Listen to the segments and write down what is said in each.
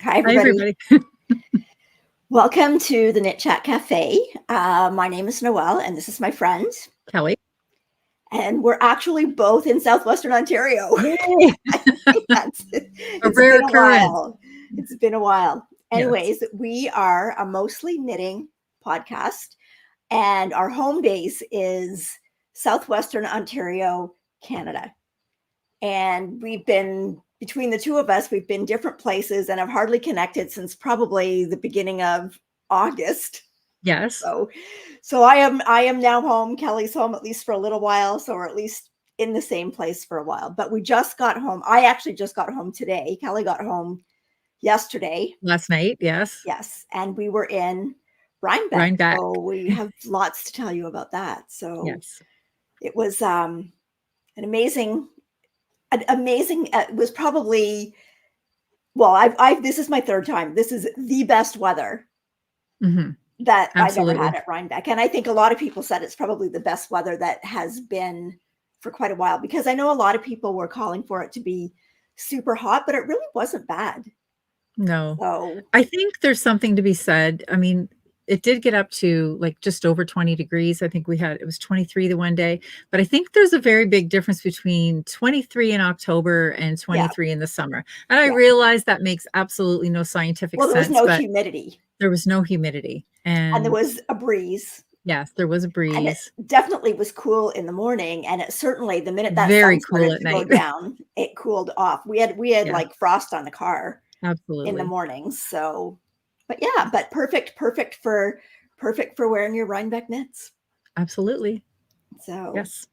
Hi, everybody. Welcome to the Knit Chat Cafe. My name is Noelle, and this is my friend Kelly. And we're actually both in Southwestern Ontario. Yay! It's been a while. It's been a while. Anyways, yes. We are a mostly knitting podcast, and our home base is Southwestern Ontario, Canada. And we've been, between the two of us, we've been different places and have hardly connected since probably the beginning of August. Yes. So I am now home. Kelly's home, at least for a little while. So we're at least in the same place for a while. But we just got home. I actually just got home today. Kelly got home yesterday. Last night, yes. Yes. And we were in Rhinebeck. So we have lots to tell you about that. So yes. It was an amazing, it was probably, well, this is my third time. This is the best weather that Absolutely. I've ever had at Rhinebeck. And I think a lot of people said it's probably the best weather that has been for quite a while, because I know a lot of people were calling for it to be super hot, but it really wasn't bad. No, I think there's something to be said. I mean, it did get up to like just over 20 degrees. I think it was 23 the one day, but I think there's a very big difference between 23 in October and 23 in the summer. And I realize that makes absolutely no scientific sense. Well, there was no humidity. There was no humidity. And there was a breeze. Yes, there was a breeze. And it definitely was cool in the morning. And it certainly, the minute that very sun cool started at to night. go down, it cooled off. We had like frost on the car. Absolutely. In the mornings. So, but yeah, but perfect for wearing your Rhinebeck knits. Absolutely. So yes.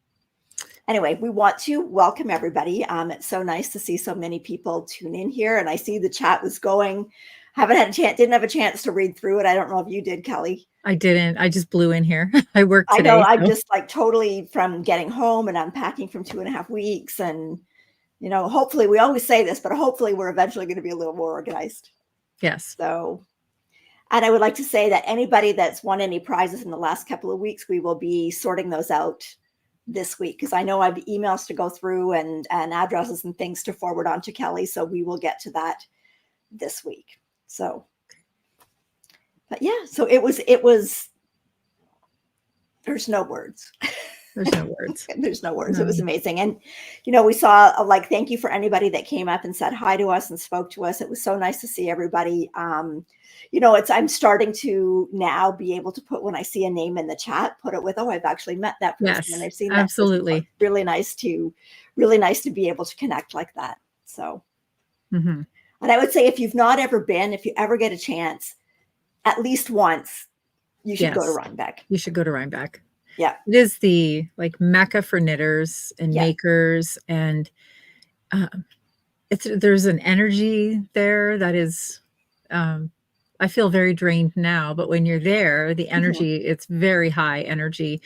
Anyway, we want to welcome everybody. It's so nice to see so many people tune in here, and I see the chat was going. Didn't have a chance to read through it. I don't know if you did, Kelly. I didn't. I just blew in here. I worked today. I know. I'm just like totally from getting home and unpacking from 2.5 weeks, and hopefully, we always say this, but hopefully we're eventually going to be a little more organized. Yes. So. And I would like to say that anybody that's won any prizes in the last couple of weeks, we will be sorting those out this week, because I know I have emails to go through and addresses and things to forward on to Kelly. So we will get to that this week. So, but yeah, so it was, there's no words. There's no words. There's no words. No. It was amazing. And, we saw thank you for anybody that came up and said hi to us and spoke to us. It was so nice to see everybody. I'm starting to now be able to put, when I see a name in the chat, put it with, I've actually met that person. Yes, and I've seen that. Absolutely. Person. Really nice to be able to connect like that. So, and I would say if you ever get a chance, at least once, you should go to Rhinebeck. You should go to Rhinebeck. Yeah. It is the Mecca for knitters and makers. And there's an energy there that is, I feel very drained now, but when you're there, the energy, it's very high energy.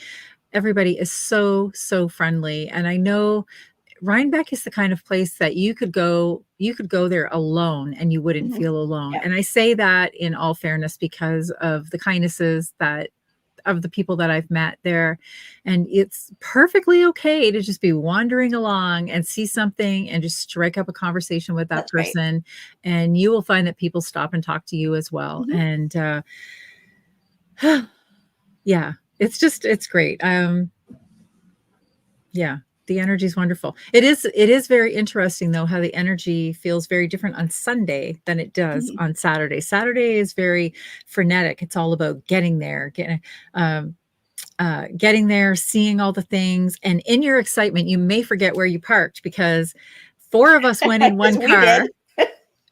Everybody is so, so friendly. And I know Rhinebeck is the kind of place that you could go there alone and you wouldn't feel alone. Yeah. And I say that in all fairness because of the kindnesses of the people that I've met there. And it's perfectly okay to just be wandering along and see something and just strike up a conversation with that person. Right. And you will find that people stop and talk to you as well. And yeah, it's great. Yeah. The energy is wonderful. It is very interesting though, how the energy feels very different on Sunday than it does on Saturday. Saturday is very frenetic. It's all about getting there, getting there, seeing all the things. And in your excitement, you may forget where you parked, because 4 of us went in one car.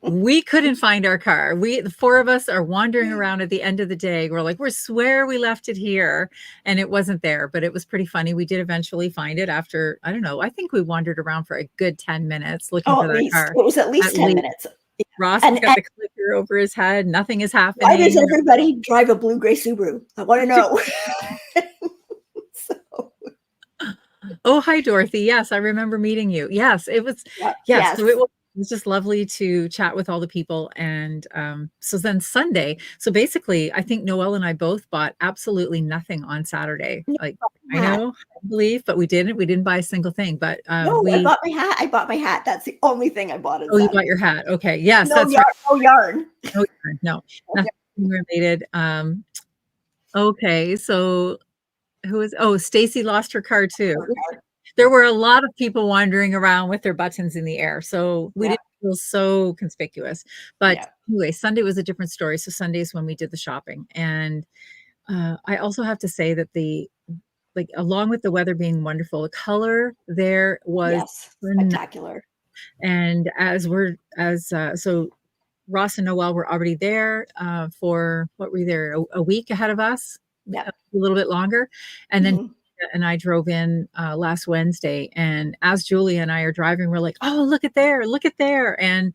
We couldn't find our car. The 4 of us are wandering around at the end of the day. We're like, we swear we left it here, and it wasn't there, but it was pretty funny. We did eventually find it after, I don't know, I think we wandered around for a good 10 minutes looking for that car. It was at least 10 minutes. Ross has got the clicker over his head. Nothing is happening. Why does everybody drive a blue-gray Subaru? I want to know. Oh, hi, Dorothy. Yes, I remember meeting you. Yes, it was. Yes. So it was just lovely to chat with all the people. And so then Sunday. So basically, I think Noelle and I both bought absolutely nothing on Saturday. Like, I know, I believe, but we didn't. We didn't buy a single thing. But no, I bought my hat. I bought my hat. That's the only thing I bought. Oh, you bought your hat. Okay. Yes, no that's yarn, right. No yarn. No yarn. No, nothing related. Okay. So who is? Oh, Stacy lost her card too. There were a lot of people wandering around with their buttons in the air, so we didn't feel so conspicuous. But anyway, Sunday was a different story. So Sunday is when we did the shopping, and I also have to say that along with the weather being wonderful, the color there was spectacular. And so Ross and Noelle were already there for what were there a week ahead of us, a little bit longer, and then and I drove in last Wednesday, and as Julia and I are driving, we're like, oh, look at there, and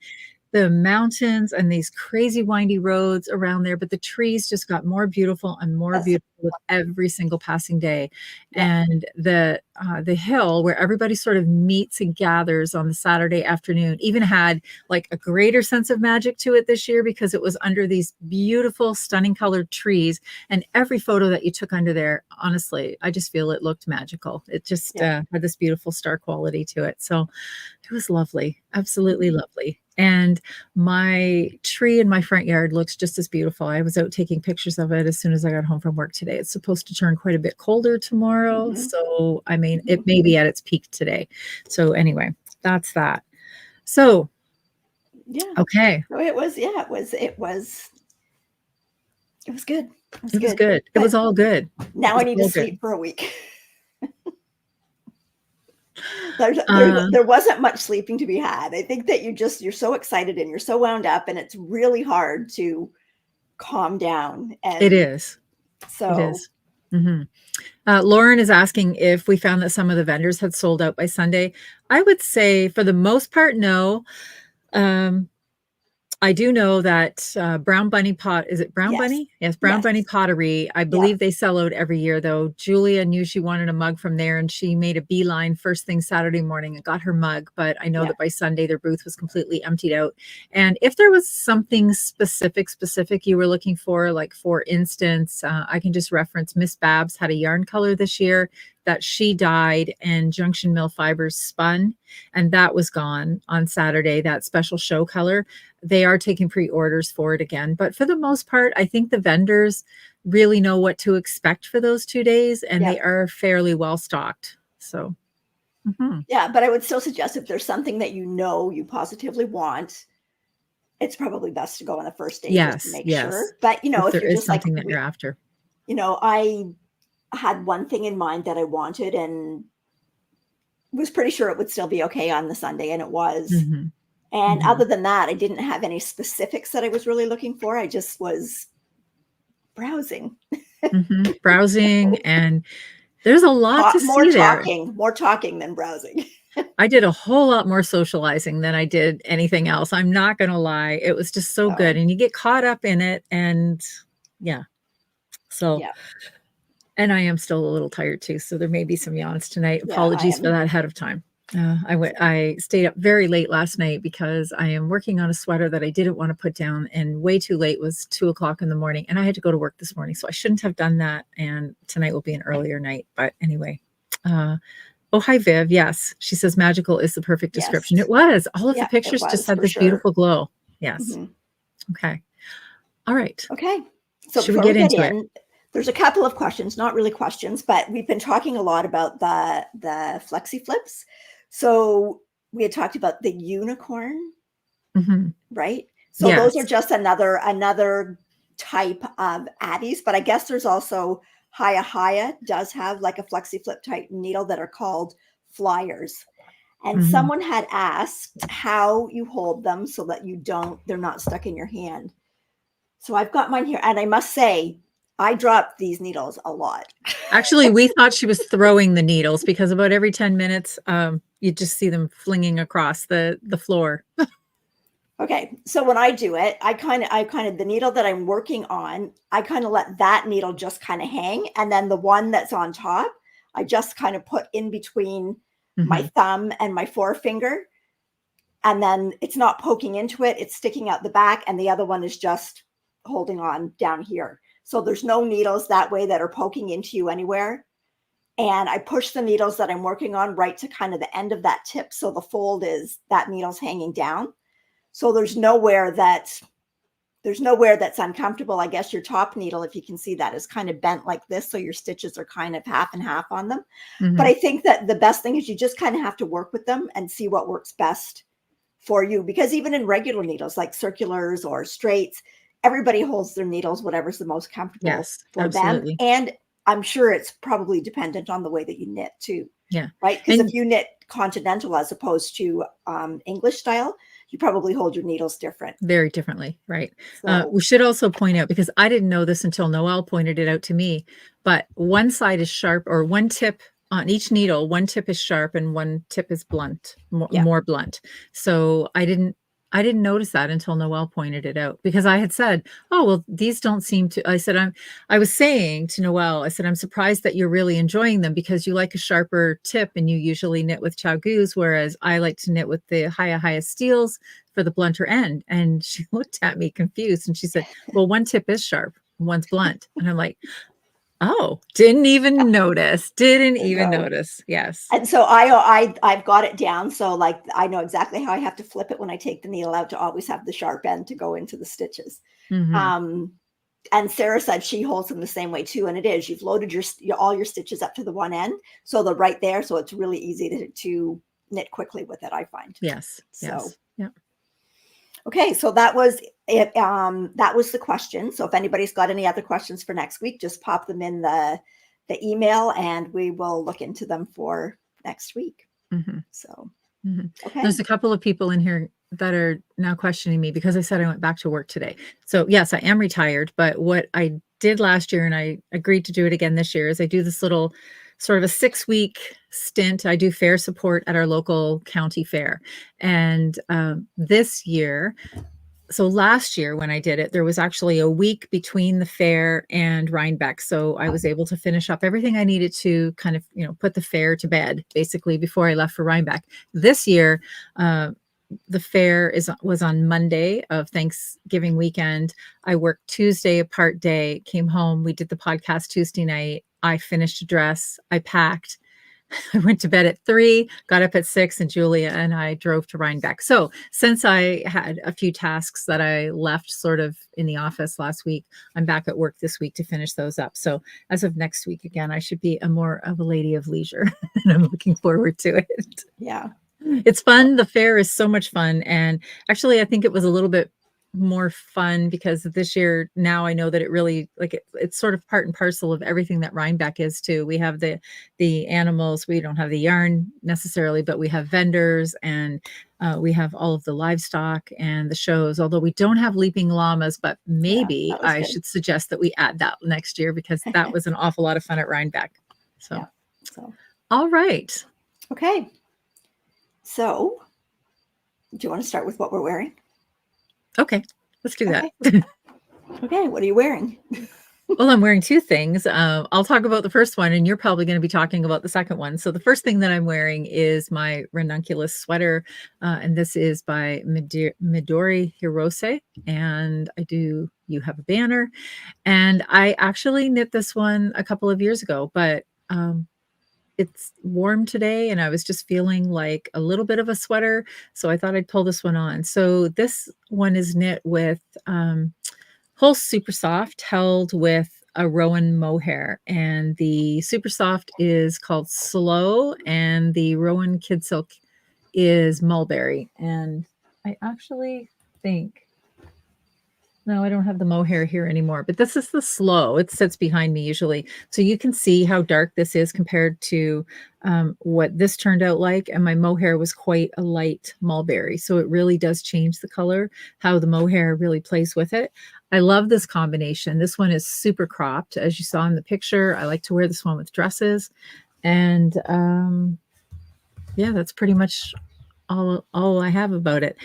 the mountains and these crazy windy roads around there, but the trees just got more beautiful and more beautiful with every single passing day. And the hill where everybody sort of meets and gathers on the Saturday afternoon even had like a greater sense of magic to it this year because it was under these beautiful, stunning colored trees. And every photo that you took under there, honestly, I just feel it looked magical. It just had this beautiful star quality to it. So it was lovely, absolutely lovely. And my tree in my front yard looks just as beautiful. I was out taking pictures of it as soon as I got home from work today. It's supposed to turn quite a bit colder tomorrow. So, I mean, it may be at its peak today. So anyway, that's that. So, okay. So it was good. It was good. It was all good. Now I need to sleep for a week. There wasn't much sleeping to be had. I think that you're so excited and you're so wound up, and it's really hard to calm down. And it is. So it is. Lauren is asking if we found that some of the vendors had sold out by Sunday. I would say for the most part, no. I do know that Brown Bunny Pot, is it Brown Bunny? Yes, Brown Bunny Pottery. I believe they sell out every year, though. Julia knew she wanted a mug from there, and she made a beeline first thing Saturday morning and got her mug. But I know that by Sunday, their booth was completely emptied out. And if there was something specific you were looking for, like for instance, I can just reference Miss Babs had a yarn color this year that she dyed and Junction Mill Fibers spun, and that was gone on Saturday, that special show color. They are taking pre-orders for it again. But for the most part, I think the vendors really know what to expect for those 2 days, and they are fairly well stocked. So, yeah, but I would still suggest if there's something that you positively want, it's probably best to go on the first day just to make sure. But, if there you're is just something that you're after. I had one thing in mind that I wanted and was pretty sure it would still be okay on the Sunday, and it was. And other than that, I didn't have any specifics that I was really looking for. I just was browsing. Browsing, and there's a lot to see there. More talking than browsing. I did a whole lot more socializing than I did anything else. I'm not going to lie. It was just so good. And you get caught up in it. And and I am still a little tired too. So there may be some yawns tonight. Apologies for that ahead of time. I stayed up very late last night because I am working on a sweater that I didn't want to put down, and way too late was 2:00 in the morning, and I had to go to work this morning. So I shouldn't have done that. And tonight will be an earlier night, but anyway, oh, hi, Viv. Yes. She says magical is the perfect description. It was. All of the pictures just had this beautiful glow. Yes. Okay. All right. Okay. So should we get into it? There's a couple of questions, not really questions, but we've been talking a lot about the flexi flips. So we had talked about the unicorn, right? So those are just another type of Addies, but I guess there's also Haya does have like a flexi flip type needle that are called flyers. And someone had asked how you hold them so that they're not stuck in your hand. So I've got mine here, and I must say, I dropped these needles a lot. Actually, we thought she was throwing the needles because about every 10 minutes, you just see them flinging across the floor. Okay, so when I do it, I kind of the needle that I'm working on, I kind of let that needle just kind of hang, and then the one that's on top, I just kind of put in between my thumb and my forefinger, and then it's not poking into it, it's sticking out the back, and the other one is just holding on down here. So there's no needles that way that are poking into you anywhere. And I push the needles that I'm working on right to kind of the end of that tip, so the fold is that needle's hanging down. So there's nowhere that's uncomfortable. I guess your top needle, if you can see that, is kind of bent like this. So your stitches are kind of half and half on them. But I think that the best thing is you just kind of have to work with them and see what works best for you. Because even in regular needles, like circulars or straights, everybody holds their needles, whatever's the most comfortable for them. And I'm sure it's probably dependent on the way that you knit too. Yeah. Right. Because if you knit continental as opposed to English style, you probably hold your needles very differently. Right. So, we should also point out, because I didn't know this until Noelle pointed it out to me, but one side is sharp, or one tip on each needle, one tip is sharp and one tip is blunt, more blunt. So I didn't notice that until Noelle pointed it out, because I had said, oh, well, these don't seem to, I was saying to Noelle, I said, I'm surprised that you're really enjoying them, because you like a sharper tip and you usually knit with Chagoos, whereas I like to knit with the highest steels for the blunter end. And she looked at me confused and she said, well, one tip is sharp, one's blunt. And I'm like, oh, didn't even notice. Yes. And so I've got it down. So like, I know exactly how I have to flip it when I take the needle out to always have the sharp end to go into the stitches. And Sarah said she holds them the same way too. And it is, you've loaded all your stitches up to the one end. So they're right there. So it's really easy to knit quickly with it, I find. Yes. Yeah. Okay, so that was it. That was the question. So if anybody's got any other questions for next week, just pop them in the email and we will look into them for next week. So, okay. There's a couple of people in here that are now questioning me because I said I went back to work today. So yes, I am retired, but what I did last year, and I agreed to do it again this year, is I do this little sort of a 6-week stint. I do fair support at our local county fair. And this year, so last year when I did it, there was actually a week between the fair and Rhinebeck. So I was able to finish up everything I needed to kind of, put the fair to bed, basically, before I left for Rhinebeck. This year, the fair was on Monday of Thanksgiving weekend. I worked Tuesday, a part day, came home. We did the podcast Tuesday night. I finished a dress. I packed. I went to bed at 3, got up at 6, and Julia and I drove to Rhinebeck. So since I had a few tasks that I left sort of in the office last week, I'm back at work this week to finish those up. So as of next week, again, I should be more of a lady of leisure, and I'm looking forward to it. Yeah. It's fun. The fair is so much fun. And actually, I think it was a little bit more fun because this year, now I know that it really, it's sort of part and parcel of everything that Rhinebeck is too. We have the animals. We don't have the yarn necessarily, but we have vendors, and we have all of the livestock and the shows, although we don't have leaping llamas, but maybe I should suggest that we add that next year, because that was an awful lot of fun at Rhinebeck. So, all right. Okay. So do you want to start with what we're wearing? Okay, let's do that. Okay, what are you wearing? Well, I'm wearing 2 things. I'll talk about the first one, and you're probably going to be talking about the second one. So the first thing that I'm wearing is my ranunculus sweater, and this is by Midori Hirose, and You Have a Banner. And I actually knit this one a couple of years ago, but it's warm today and I was just feeling like a little bit of a sweater. So I thought I'd pull this one on. So this one is knit with whole super soft held with a Rowan mohair. And the super soft is called Slow and the Rowan Kid Silk is Mulberry. And I actually think, no, I don't have the mohair here anymore, but this is the Slow. It sits behind me usually. So you can see how dark this is compared to what this turned out like. And my mohair was quite a light mulberry. So it really does change the color, how the mohair really plays with it. I love this combination. This one is super cropped, as you saw in the picture. I like to wear this one with dresses. And yeah, that's pretty much all I have about it.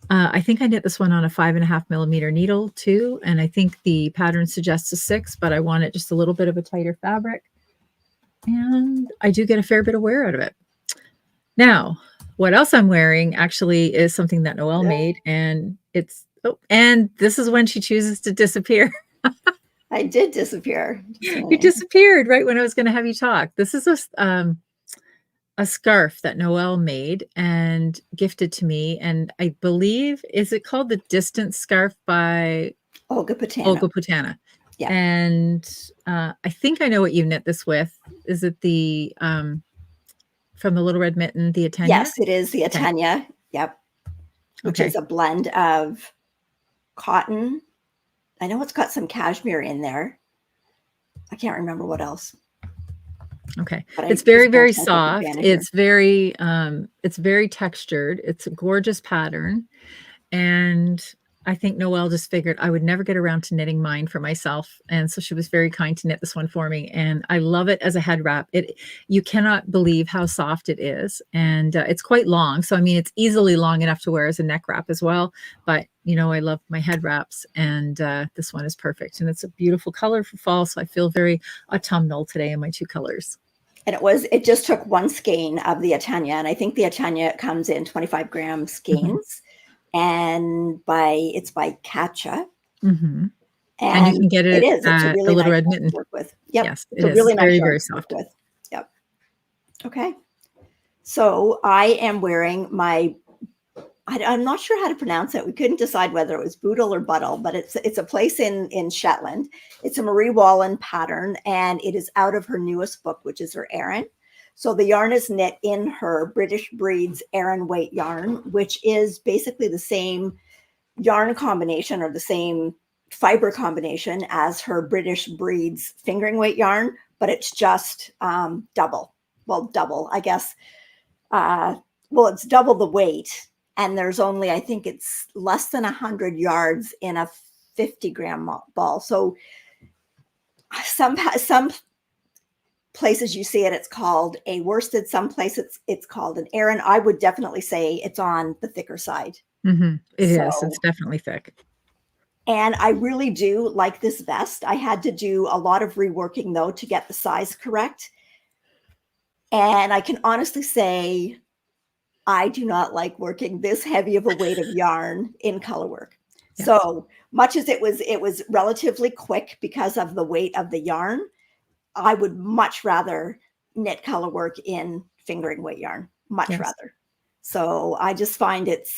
I think I knit this one on a 5.5 millimeter needle too, and I think the pattern suggests a 6, but I wanted just a little bit of a tighter fabric, and I do get a fair bit of wear out of it. Now, what else I'm wearing actually is something that Noelle made, and it's and this is when she chooses to disappear. I did disappear. You disappeared right when I was going to have you talk. This is a scarf that Noelle made and gifted to me, and I believe, is it called the Distance Scarf by Olga Putana? Yeah. And I think I know what you knit this with. Is it the from the Little Red Mitten, the Atenia? Yes, it is the Atenia. Okay. Yep. Which is a blend of cotton. I know it's got some cashmere in there. I can't remember what else. Okay. It's very, very soft. It's very textured. It's a gorgeous pattern. And I think Noelle just figured I would never get around to knitting mine for myself. And so she was very kind to knit this one for me. And I love it as a head wrap. You cannot believe how soft it is. And it's quite long. So, I mean, it's easily long enough to wear as a neck wrap as well. But, you know, I love my head wraps, and this one is perfect. And it's a beautiful color for fall. So I feel very autumnal today in my two colors. And it just took one skein of the Atenia. And I think the Atenia comes in 25 gram skeins. And it's by Katja. And you can get it it's a really the Little nice Red Mitten. To work with. Yep. Yes, it's a really nice very soft. With. Yep. Okay. So I am wearing my, I'm not sure how to pronounce it. We couldn't decide whether it was Boodle or Buddle, but it's a place in Shetland. It's a Marie Wallen pattern, and it is out of her newest book, which is her Erin. So the yarn is knit in her British Breeds Erin weight yarn, which is basically the same yarn combination or the same fiber combination as her British Breeds fingering weight yarn, but it's just double. Well, double, I guess. It's double the weight. And there's only, I think it's less than 100 yards in a 50 gram ball. So some places you see it, it's called a worsted. Some places it's called an Erin. I would definitely say it's on the thicker side. It is. It's definitely thick. And I really do like this vest. I had to do a lot of reworking though to get the size correct. And I can honestly say I do not like working this heavy of a weight of yarn in color work. Yes. So much as it was relatively quick because of the weight of the yarn, I would much rather knit color work in fingering weight yarn, much rather. So I just find it's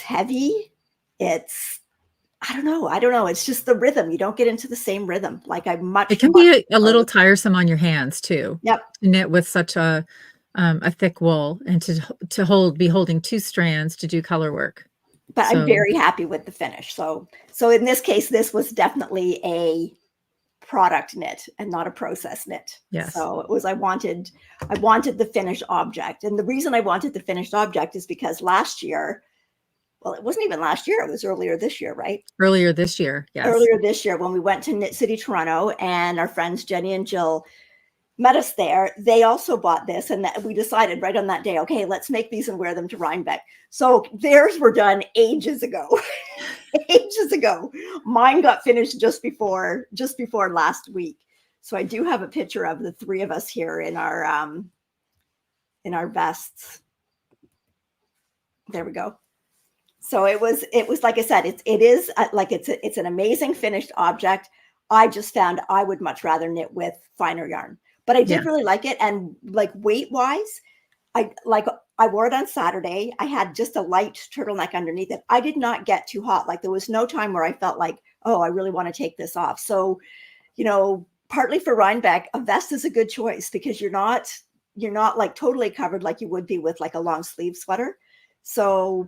heavy. I don't know. It's just the rhythm. You don't get into the same rhythm. Like it can be a little tiresome on your hands too. Yep. To knit with such a thick wool and to be holding two strands to do color work. But I'm very happy with the finish. So in this case, this was definitely a product knit and not a process knit. Yes. So it was, I wanted the finished object. And the reason I wanted the finished object is because last year, well, it wasn't even last year, it was earlier this year, right? Earlier this year. Yes. Earlier this year when we went to Knit City, Toronto, and our friends Jenny and Jill met us there. They also bought this, and we decided right on that day, okay, let's make these and wear them to Rhinebeck. So theirs were done ages ago. Ages ago. Mine got finished just before last week. So I do have a picture of the three of us here in our vests. There we go. So it was like I said, it's an amazing finished object. I just found I would much rather knit with finer yarn, but I did really like it. And like weight wise, I wore it on Saturday. I had just a light turtleneck underneath it. I did not get too hot. Like there was no time where I felt like, oh, I really want to take this off. So, you know, partly for Rhinebeck, a vest is a good choice because you're not like totally covered like you would be with like a long sleeve sweater. So,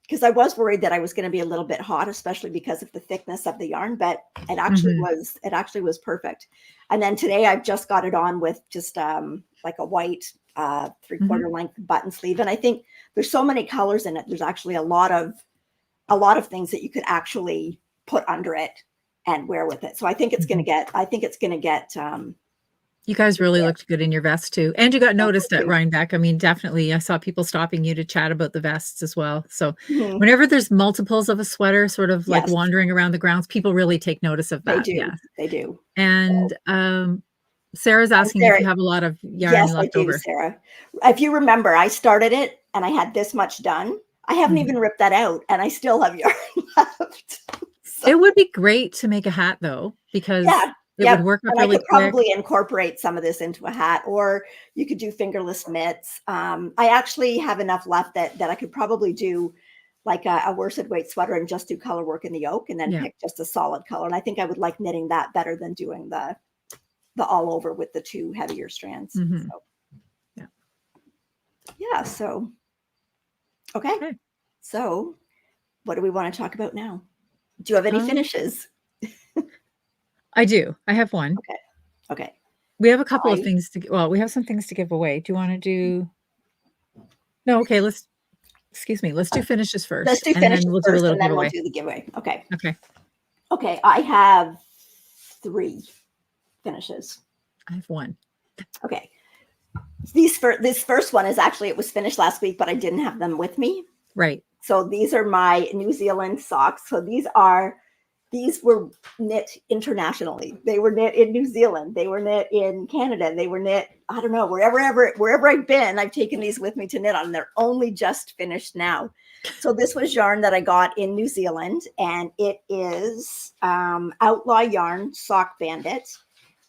because I was worried that I was going to be a little bit hot, especially because of the thickness of the yarn, but it actually was perfect. And then today I've just got it on with just like a white 3/4 length button sleeve. And I think there's so many colors in it. There's actually a lot of things that you could actually put under it and wear with it. So I think it's going to get You guys really looked good in your vest too. And you got noticed at Rhinebeck. I mean, definitely. I saw people stopping you to chat about the vests as well. So whenever there's multiples of a sweater sort of like wandering around the grounds, people really take notice of that. They do. Yeah. They do. And Sarah's asking if you have a lot of yarn left over. Yes, I do, Sarah. If you remember, I started it and I had this much done. I haven't even ripped that out and I still have yarn left. So. It would be great to make a hat though, because it would work up really quick. I could probably incorporate some of this into a hat, or you could do fingerless mitts. I actually have enough left that I could probably do like a worsted weight sweater and just do color work in the yoke and then pick just a solid color. And I think I would like knitting that better than doing the all over with the 2 heavier strands. So. So okay. So what do we want to talk about now? Do you have any finishes? I do. I have one. Okay. We have a couple of things we have some things to give away. Do you want to do? No. Okay. Let's do finishes first. Let's do finishes first, and then we'll do the giveaway. Okay. I have 3 finishes. I have 1. Okay. This first one is actually, it was finished last week, but I didn't have them with me. Right. So these are my New Zealand socks. So these were knit internationally. They were knit in New Zealand. They were knit in Canada. They were knit, I don't know, wherever I've been, I've taken these with me to knit on. They're only just finished now. So this was yarn that I got in New Zealand, and it is Outlaw Yarn Sock Bandit.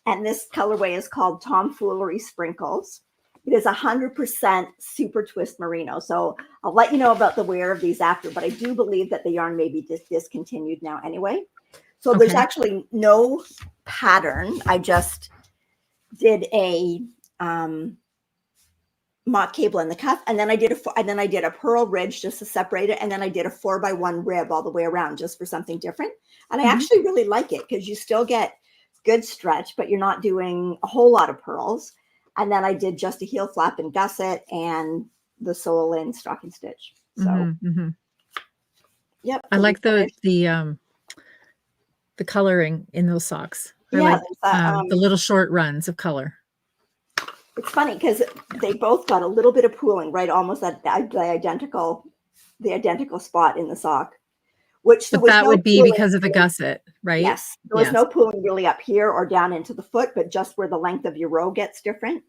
And this colorway is called Tomfoolery Sprinkles. It is 100% super twist merino. So I'll let you know about the wear of these after, but I do believe that the yarn may be discontinued now anyway. So there's actually no pattern. I just did a mock cable in the cuff, and then I did a purl ridge just to separate it, and then I did a 4x1 rib all the way around just for something different. And I actually really like it because you still get good stretch, but you're not doing a whole lot of purls. And then I did just a heel flap and gusset and the sole in stocking stitch. So, I like the coloring in those socks. I like the little short runs of color. It's funny because they both got a little bit of pooling, right? Almost at the identical spot in the sock. But that would be because of the gusset, right? Yes. There was no pooling really up here or down into the foot, but just where the length of your row gets different,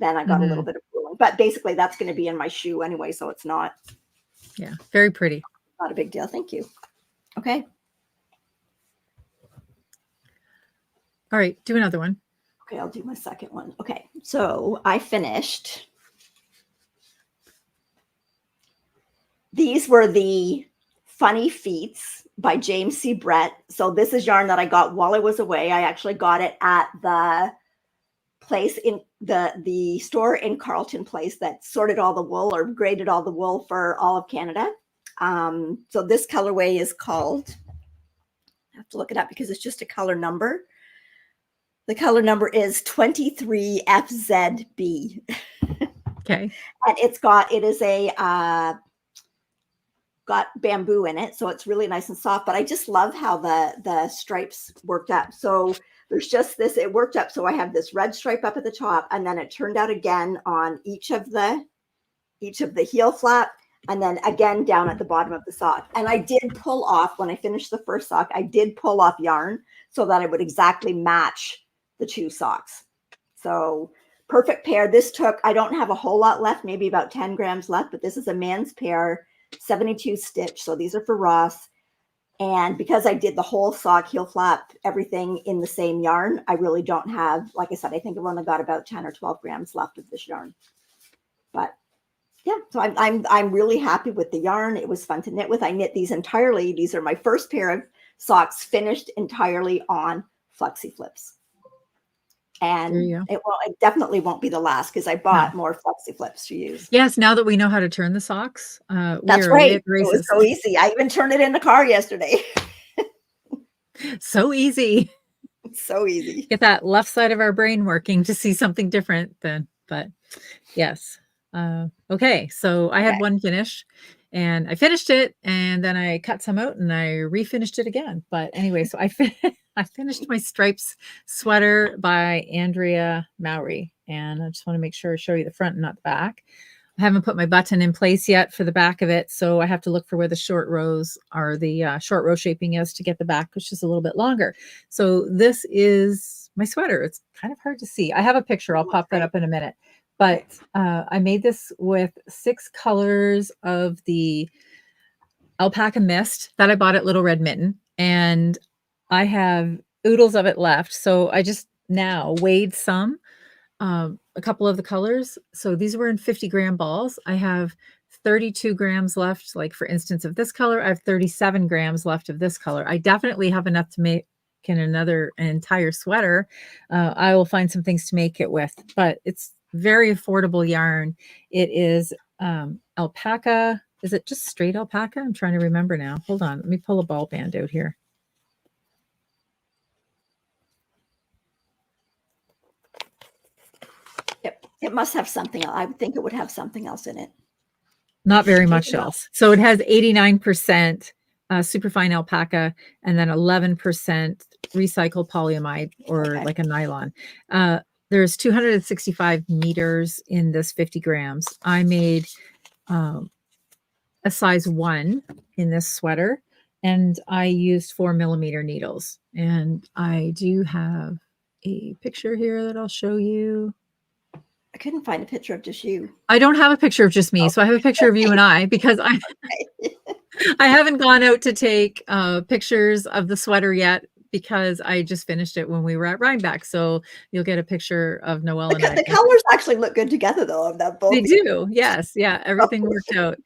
then I got a little bit of pooling. But basically, that's going to be in my shoe anyway, so it's not. Yeah, very pretty. Not a big deal. Thank you. Okay. All right, do another one. Okay, I'll do my second one. Okay, so I finished. These were the Funny Feats by James C. Brett. So this is yarn that I got while I was away. I actually got it at the place in the store in Carleton Place that sorted all the wool or graded all the wool for all of Canada. So this colorway is called, I have to look it up because it's just a color number. The color number is 23FZB. Okay. And it is got bamboo in it, so it's really nice and soft, but I just love how the stripes worked up. So there's just this, it worked up, so I have this red stripe up at the top, and then it turned out again on each of the heel flap, and then again down at the bottom of the sock. And I did pull off, when I finished the first sock, I did pull off yarn so that it would exactly match the 2 socks. So perfect pair. This took, I don't have a whole lot left, maybe about 10 grams left, but this is a man's pair, 72 stitch. So these are for Ross. And because I did the whole sock, heel flap, everything in the same yarn, I really don't have, like I said, I think I've only got about 10 or 12 grams left of this yarn. But yeah, so I'm really happy with the yarn. It was fun to knit with. I knit these entirely. These are my first pair of socks finished entirely on flexi flips. And it definitely won't be the last because I bought more flexi flips to use. Yes, now that we know how to turn the socks. That's right. It was so easy. I even turned it in the car yesterday. So easy. So easy. Get that left side of our brain working to see something different then. But yes. Okay. So I had one finish and I finished it and then I cut some out and I refinished it again. But anyway, so I finished my stripes sweater by Andrea Mowry, and I just want to make sure I show you the front and not the back. I haven't put my button in place yet for the back of it, so I have to look for where the short rows are, the short row shaping is to get the back, which is a little bit longer. So this is my sweater. It's kind of hard to see. I have a picture. I'll pop that up in a minute. But I made this with 6 colors of the alpaca mist that I bought at Little Red Mitten, and I have oodles of it left. So I just now weighed some. A couple of the colors. So these were in 50-gram balls. I have 32 grams left. Like for instance, of this color, I have 37 grams left of this color. I definitely have enough to make an entire sweater. I will find some things to make it with, but it's very affordable yarn. It is alpaca. Is it just straight alpaca? I'm trying to remember now. Hold on. Let me pull a ball band out here. It must have something. I would think it would have something else in it. Not very much else. So it has 89% superfine alpaca and then 11% recycled polyamide or like a nylon. There's 265 meters in this 50 grams. I made a size 1 in this sweater, and I used 4mm needles. And I do have a picture here that I'll show you. I couldn't find a picture of just you. I don't have a picture of just me. So I have a picture of you and I, because I haven't gone out to take pictures of the sweater yet, because I just finished it when we were at Rhinebeck. So you'll get a picture of Noelle and I. The colors actually look good together though. Of that both. They do. Yes. Yeah. Everything worked out.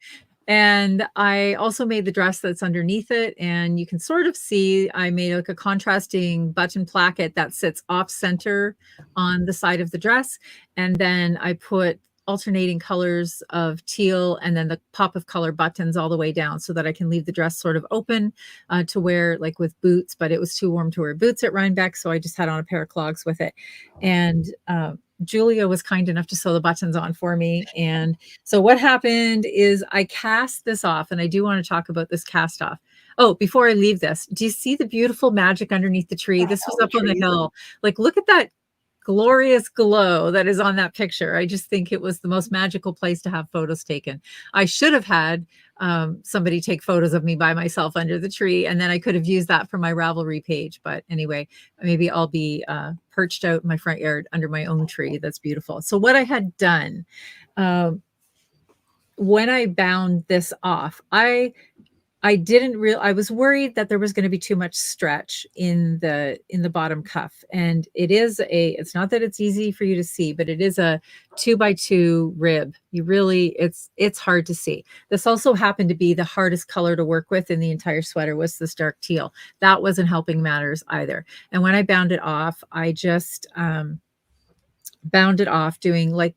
And I also made the dress that's underneath it. And you can sort of see I made like a contrasting button placket that sits off center on the side of the dress. And then I put alternating colors of teal and then the pop of color buttons all the way down so that I can leave the dress sort of open to wear like with boots, but it was too warm to wear boots at Rhinebeck. So I just had on a pair of clogs with it. And Julia was kind enough to sew the buttons on for me. And so what happened is I cast this off, and I do want to talk about this cast off. Oh, before I leave this, do you see the beautiful magic underneath the tree? This was up on the hill. Like, look at that glorious glow that is on that picture. I just think it was the most magical place to have photos taken. I should have had somebody take photos of me by myself under the tree, and then I could have used that for my Ravelry page. But anyway, maybe I'll be perched out in my front yard under my own tree. That's beautiful. So what I had done when I bound this off, I I was worried that there was going to be too much stretch in the bottom cuff. And it's not that it's easy for you to see, but it is a 2x2 rib. It's hard to see. This also happened to be the hardest color to work with in the entire sweater, was this dark teal. That wasn't helping matters either. And when I bound it off, I just bound it off doing like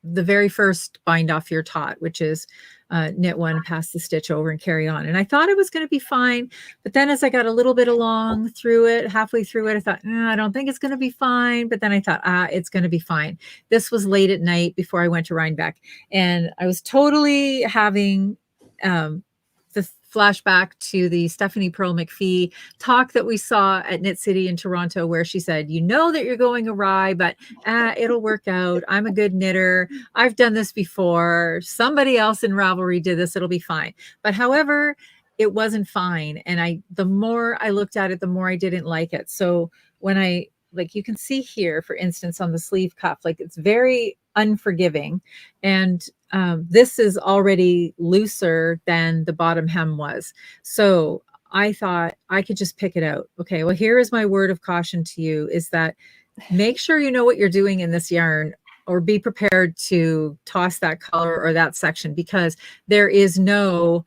the very first bind off your taut, which is knit one, pass the stitch over and carry on. And I thought it was going to be fine. But then as I got a little bit along through it, halfway through it, I thought, I don't think it's going to be fine. But then I thought, it's going to be fine. This was late at night before I went to Rhinebeck. And I was totally having the flashback to the Stephanie Pearl McPhee talk that we saw at Knit City in Toronto, where she said, you know that you're going awry, but it'll work out. I'm a good knitter. I've done this before. Somebody else in Ravelry did this. It'll be fine. But however, it wasn't fine. And the more I looked at it, the more I didn't like it. So when you can see here, for instance, on the sleeve cuff, like it's very unforgiving. And this is already looser than the bottom hem was. So I thought I could just pick it out. Okay, well, here is my word of caution to you, is that make sure you know what you're doing in this yarn, or be prepared to toss that color or that section, because there is no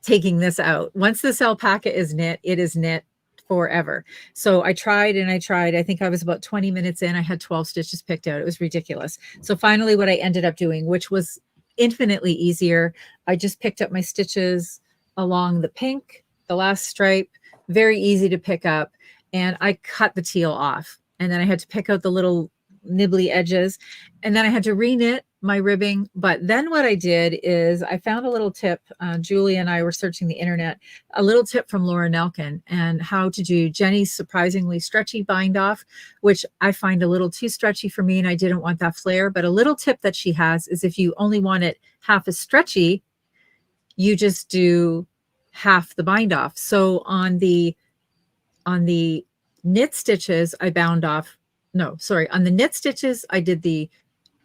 taking this out. Once this alpaca is knit, it is knit forever. So I tried and I tried. I think I was about 20 minutes in. I had 12 stitches picked out. It was ridiculous. So finally what I ended up doing, which was infinitely easier, I just picked up my stitches along the pink, the last stripe, very easy to pick up. And I cut the teal off. And then I had to pick out the little nibbly edges. And then I had to re-knit my ribbing. But then what I did is I found a little tip. Julie and I were searching the internet, a little tip from Laura Nelkin and how to do Jenny's surprisingly stretchy bind off, which I find a little too stretchy for me, and I didn't want that flare. But a little tip that she has is if you only want it half as stretchy, you just do half the bind off. So on the knit stitches, I bound off. No, sorry. On the knit stitches, I did the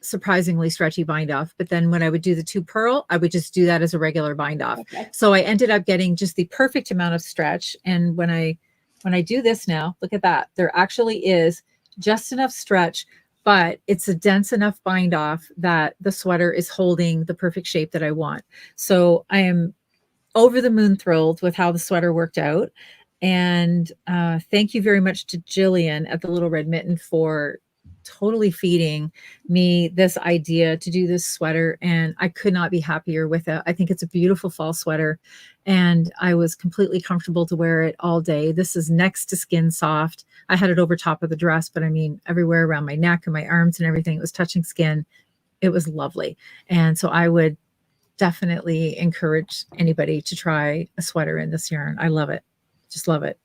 surprisingly stretchy bind off. But then when I would do the 2 purl, I would just do that as a regular bind off. Okay. So I ended up getting just the perfect amount of stretch. And when I do this now, look at that. There actually is just enough stretch, but it's a dense enough bind off that the sweater is holding the perfect shape that I want. So I am over the moon thrilled with how the sweater worked out. And thank you very much to Jillian at the Little Red Mitten for totally feeding me this idea to do this sweater. And I could not be happier with it. I think it's a beautiful fall sweater, and I was completely comfortable to wear it all day. This is next to skin soft. I had it over top of the dress, but I mean, everywhere around my neck and my arms and everything, it was touching skin. It was lovely. And so I would definitely encourage anybody to try a sweater in this yarn. I love it. Just love it.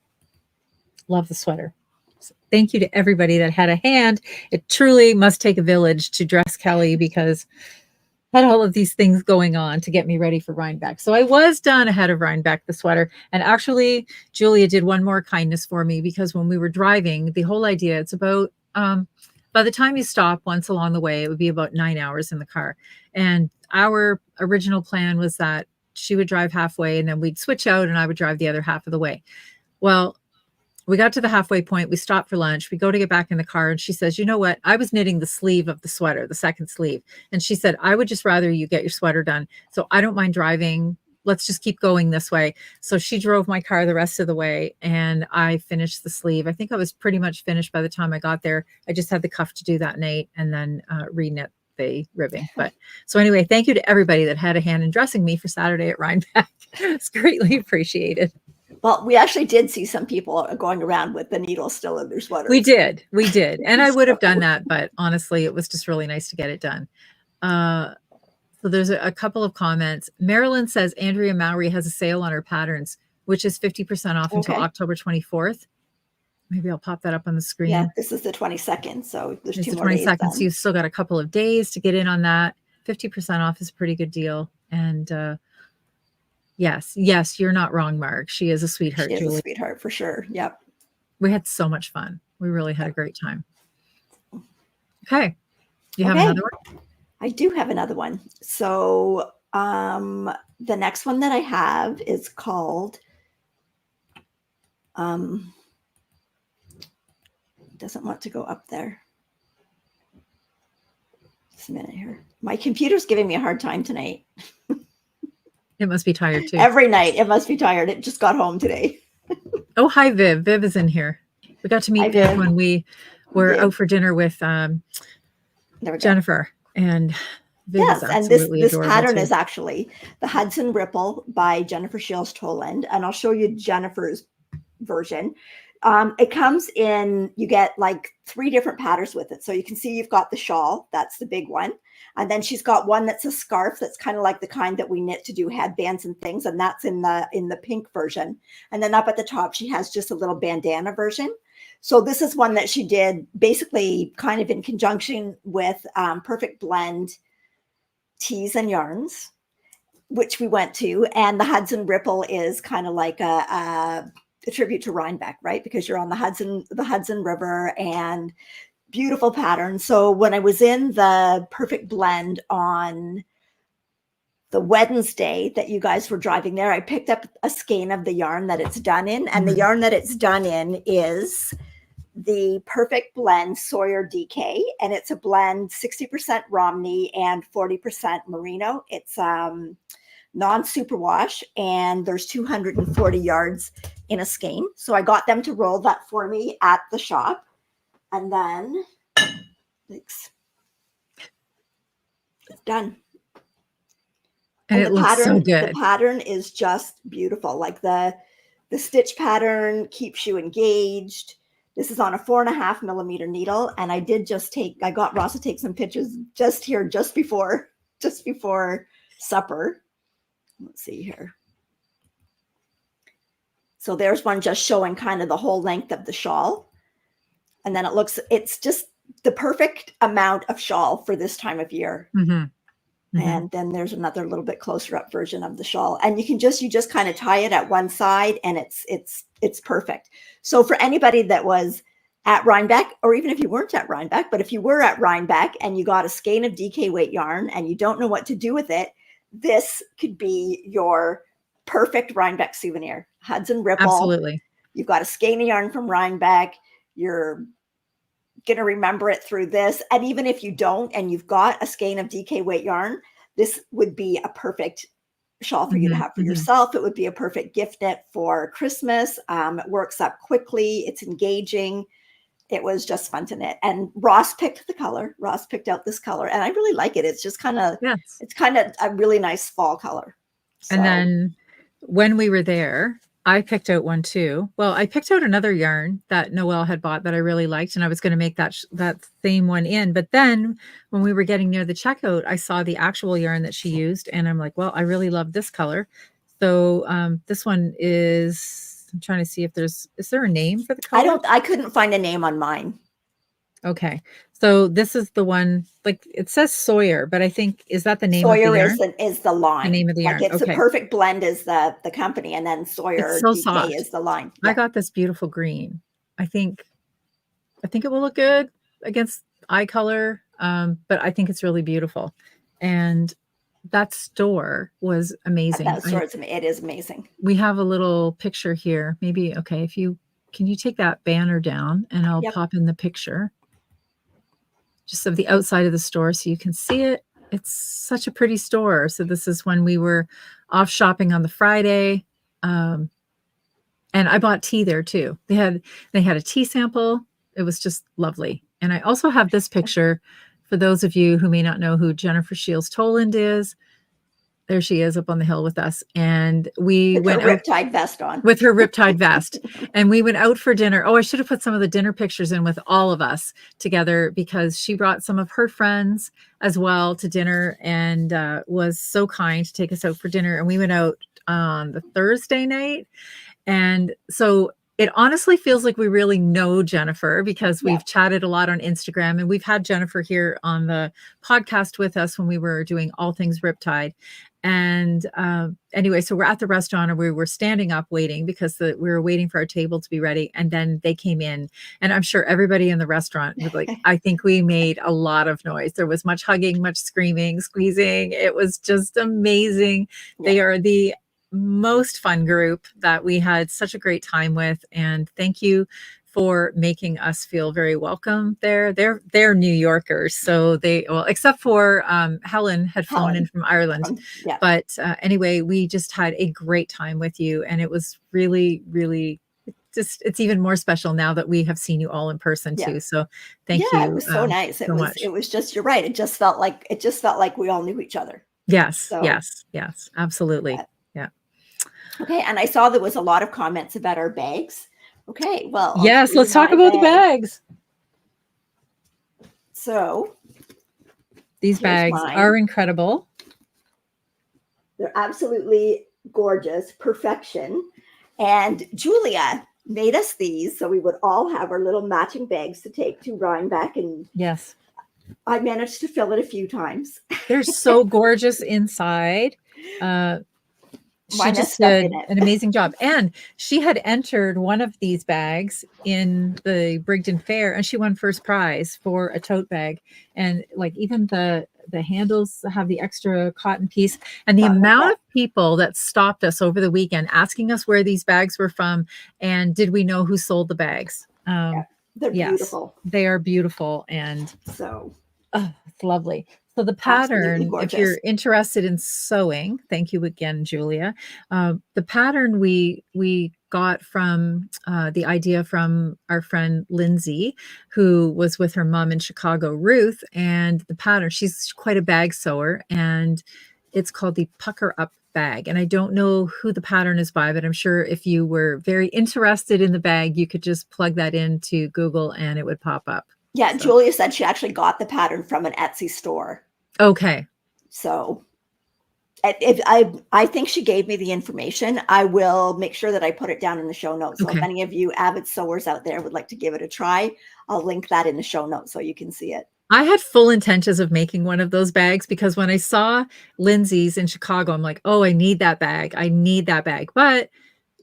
Love the sweater. So thank you to everybody that had a hand. It truly must take a village to dress Kelly, because I had all of these things going on to get me ready for Rhinebeck. So I was done ahead of Rhinebeck, the sweater. And actually, Julia did one more kindness for me, because when we were driving, the whole idea, it's about, by the time you stop once along the way, it would be about 9 hours in the car. And our original plan was that she would drive halfway and then we'd switch out and I would drive the other half of the way. Well, we got to the halfway point. We stopped for lunch. We go to get back in the car. And she says, you know what? I was knitting the sleeve of the sweater, the second sleeve. And she said, I would just rather you get your sweater done. So I don't mind driving. Let's just keep going this way. So she drove my car the rest of the way and I finished the sleeve. I think I was pretty much finished by the time I got there. I just had the cuff to do that night and then re-knit the ribbing. But so anyway, thank you to everybody that had a hand in dressing me for Saturday at Rhinebeck. It's greatly appreciated. Well, we actually did see some people going around with the needle still in their sweaters. We did. And I would have done that, but honestly, it was just really nice to get it done. So there's a couple of comments. Marilyn says Andrea Mowry has a sale on her patterns, which is 50% off until October 24th. Maybe I'll pop that up on the screen. Yeah, this is the 22nd. So there's it's 2 the more days. 22nd. So you've still got a couple of days to get in on that. 50% off is a pretty good deal. And yes, you're not wrong, Mark. She is a sweetheart. She is Julie. A sweetheart for sure. Yep. We had so much fun. We really had a great time. Okay. You have another one? I do have another one. So the next one that I have is called doesn't want to go up there. Just a minute here. My computer's giving me a hard time tonight. It must be tired too. Every night it must be tired. It just got home today. Oh, hi, Viv. Viv is in here. We got to meet Viv when we were out for dinner with Jennifer. And Viv is absolutely this pattern too. is actually the Hudson Ripple by Jennifer Shields Toland. And I'll show you Jennifer's version. It comes in, you get like 3 different patterns with it. So you can see you've got the shawl, that's the big one. And then she's got one that's a scarf that's kind of like the kind that we knit to do headbands and things. And that's in the pink version. And then up at the top, she has just a little bandana version. So this is one that she did basically kind of in conjunction with Perfect Blend Tees and Yarns, which we went to. And the Hudson Ripple is kind of like a tribute to Rhinebeck, right? Because you're on the Hudson River, and beautiful pattern. So when I was in the Perfect Blend on the Wednesday that you guys were driving there, I picked up a skein of the yarn that it's done in, and the yarn that it's done in is the Perfect Blend Sawyer DK, and it's a blend 60% Romney and 40% Merino. It's non-superwash, and there's 240 yards in a skein. So I got them to roll that for me at the shop. And then it's done. And it looks so good. The pattern is just beautiful. Like the stitch pattern keeps you engaged. This is on a 4.5 millimeter needle. And I got Ross to take some pictures just before supper. Let's see here. So there's one just showing kind of the whole length of the shawl. And then it's just the perfect amount of shawl for this time of year. And then there's another little bit closer up version of the shawl. And you just kind of tie it at one side, and it's perfect. So for anybody that was at Rhinebeck, or even if you weren't at Rhinebeck, but if you were at Rhinebeck and you got a skein of DK weight yarn and you don't know what to do with it, this could be your perfect Rhinebeck souvenir. Hudson Ripple. Absolutely. You've got a skein of yarn from Rhinebeck. You're going to remember it through this. And even if you don't, and you've got a skein of DK weight yarn, this would be a perfect shawl for you to have for yourself. It would be a perfect gift knit for Christmas. It works up quickly. It's engaging. It was just fun to knit. And Ross picked the color. Ross picked out this color, and I really like it. It's just kind of, it's kind of a really nice fall color. So. And then when we were there, I picked out one too. Well, I picked out another yarn that Noelle had bought that I really liked, and I was going to make that same one in. But then when we were getting near the checkout, I saw the actual yarn that she used, and I'm like, well, I really love this color. So this one is, I'm trying to see if is there a name for the color? I couldn't find a name on mine. Okay. So this is the one, like it says Sawyer, but I think, is that the name Sawyer of the yarn? is the line. The name of the yarn. Like it's a perfect blend is the company, and then Sawyer so DK soft. Is the line. I got this beautiful green. I think it will look good against eye color, but I think it's really beautiful. And that store was amazing. That store, it is amazing. We have a little picture here. Maybe, okay, can you take that banner down and I'll pop in the picture just of the outside of the store so you can see it. It's such a pretty store. So this is when we were off shopping on the Friday. And I bought tea there too. They had a tea sample. It was just lovely. And I also have this picture for those of you who may not know who Jennifer Shields Toland is. There she is up on the hill with us. And we went with her riptide vest on. With her riptide vest. And we went out for dinner. Oh, I should have put some of the dinner pictures in with all of us together, because she brought some of her friends as well to dinner and was so kind to take us out for dinner. And we went out on the Thursday night. And so it honestly feels like we really know Jennifer, because we've chatted a lot on Instagram, and we've had Jennifer here on the podcast with us when we were doing all things Riptide. And anyway, so we're at the restaurant, and we were standing up waiting because we were waiting for our table to be ready. And then they came in, and I'm sure everybody in the restaurant was like, I think we made a lot of noise. There was much hugging, much screaming, squeezing. It was just amazing. Yeah. They are the most fun group that we had such a great time with, and thank you for making us feel very welcome there. They're New Yorkers, so except for Helen had flown in from Ireland. But anyway, we just had a great time with you, and it was really, really it's even more special now that we have seen you all in person too. So thank you. It was so nice. It was just, you're right. It just felt like we all knew each other. Yes, yes, absolutely. Okay, and I saw there was a lot of comments about our bags. Okay, well. Yes, let's talk about the bags. So. These bags are incredible. They're absolutely gorgeous, perfection. And Julia made us these so we would all have our little matching bags to take to Rhinebeck. And yes, I managed to fill it a few times. They're so gorgeous inside. She just did an amazing job. And she had entered one of these bags in the Brigden Fair, and she won first prize for a tote bag. And like even the handles have the extra cotton piece. And the amount of people that stopped us over the weekend asking us where these bags were from and did we know who sold the bags. They're beautiful. They are beautiful. And so it's lovely. So the pattern, if you're interested in sewing, thank you again, Julia. The pattern we got from the idea from our friend Lindsay, who was with her mom in Chicago, Ruth, and the pattern, she's quite a bag sewer, and it's called the Pucker Up bag. And I don't know who the pattern is by, but I'm sure if you were very interested in the bag, you could just plug that into Google and it would pop up. Yeah, so. Julia said she actually got the pattern from an Etsy store. Okay. So if I think she gave me the information. I will make sure that I put it down in the show notes. So if any of you avid sewers out there would like to give it a try, I'll link that in the show notes so you can see it. I had full intentions of making one of those bags because when I saw Lindsay's in Chicago, I'm like, oh, I need that bag. I need that bag. But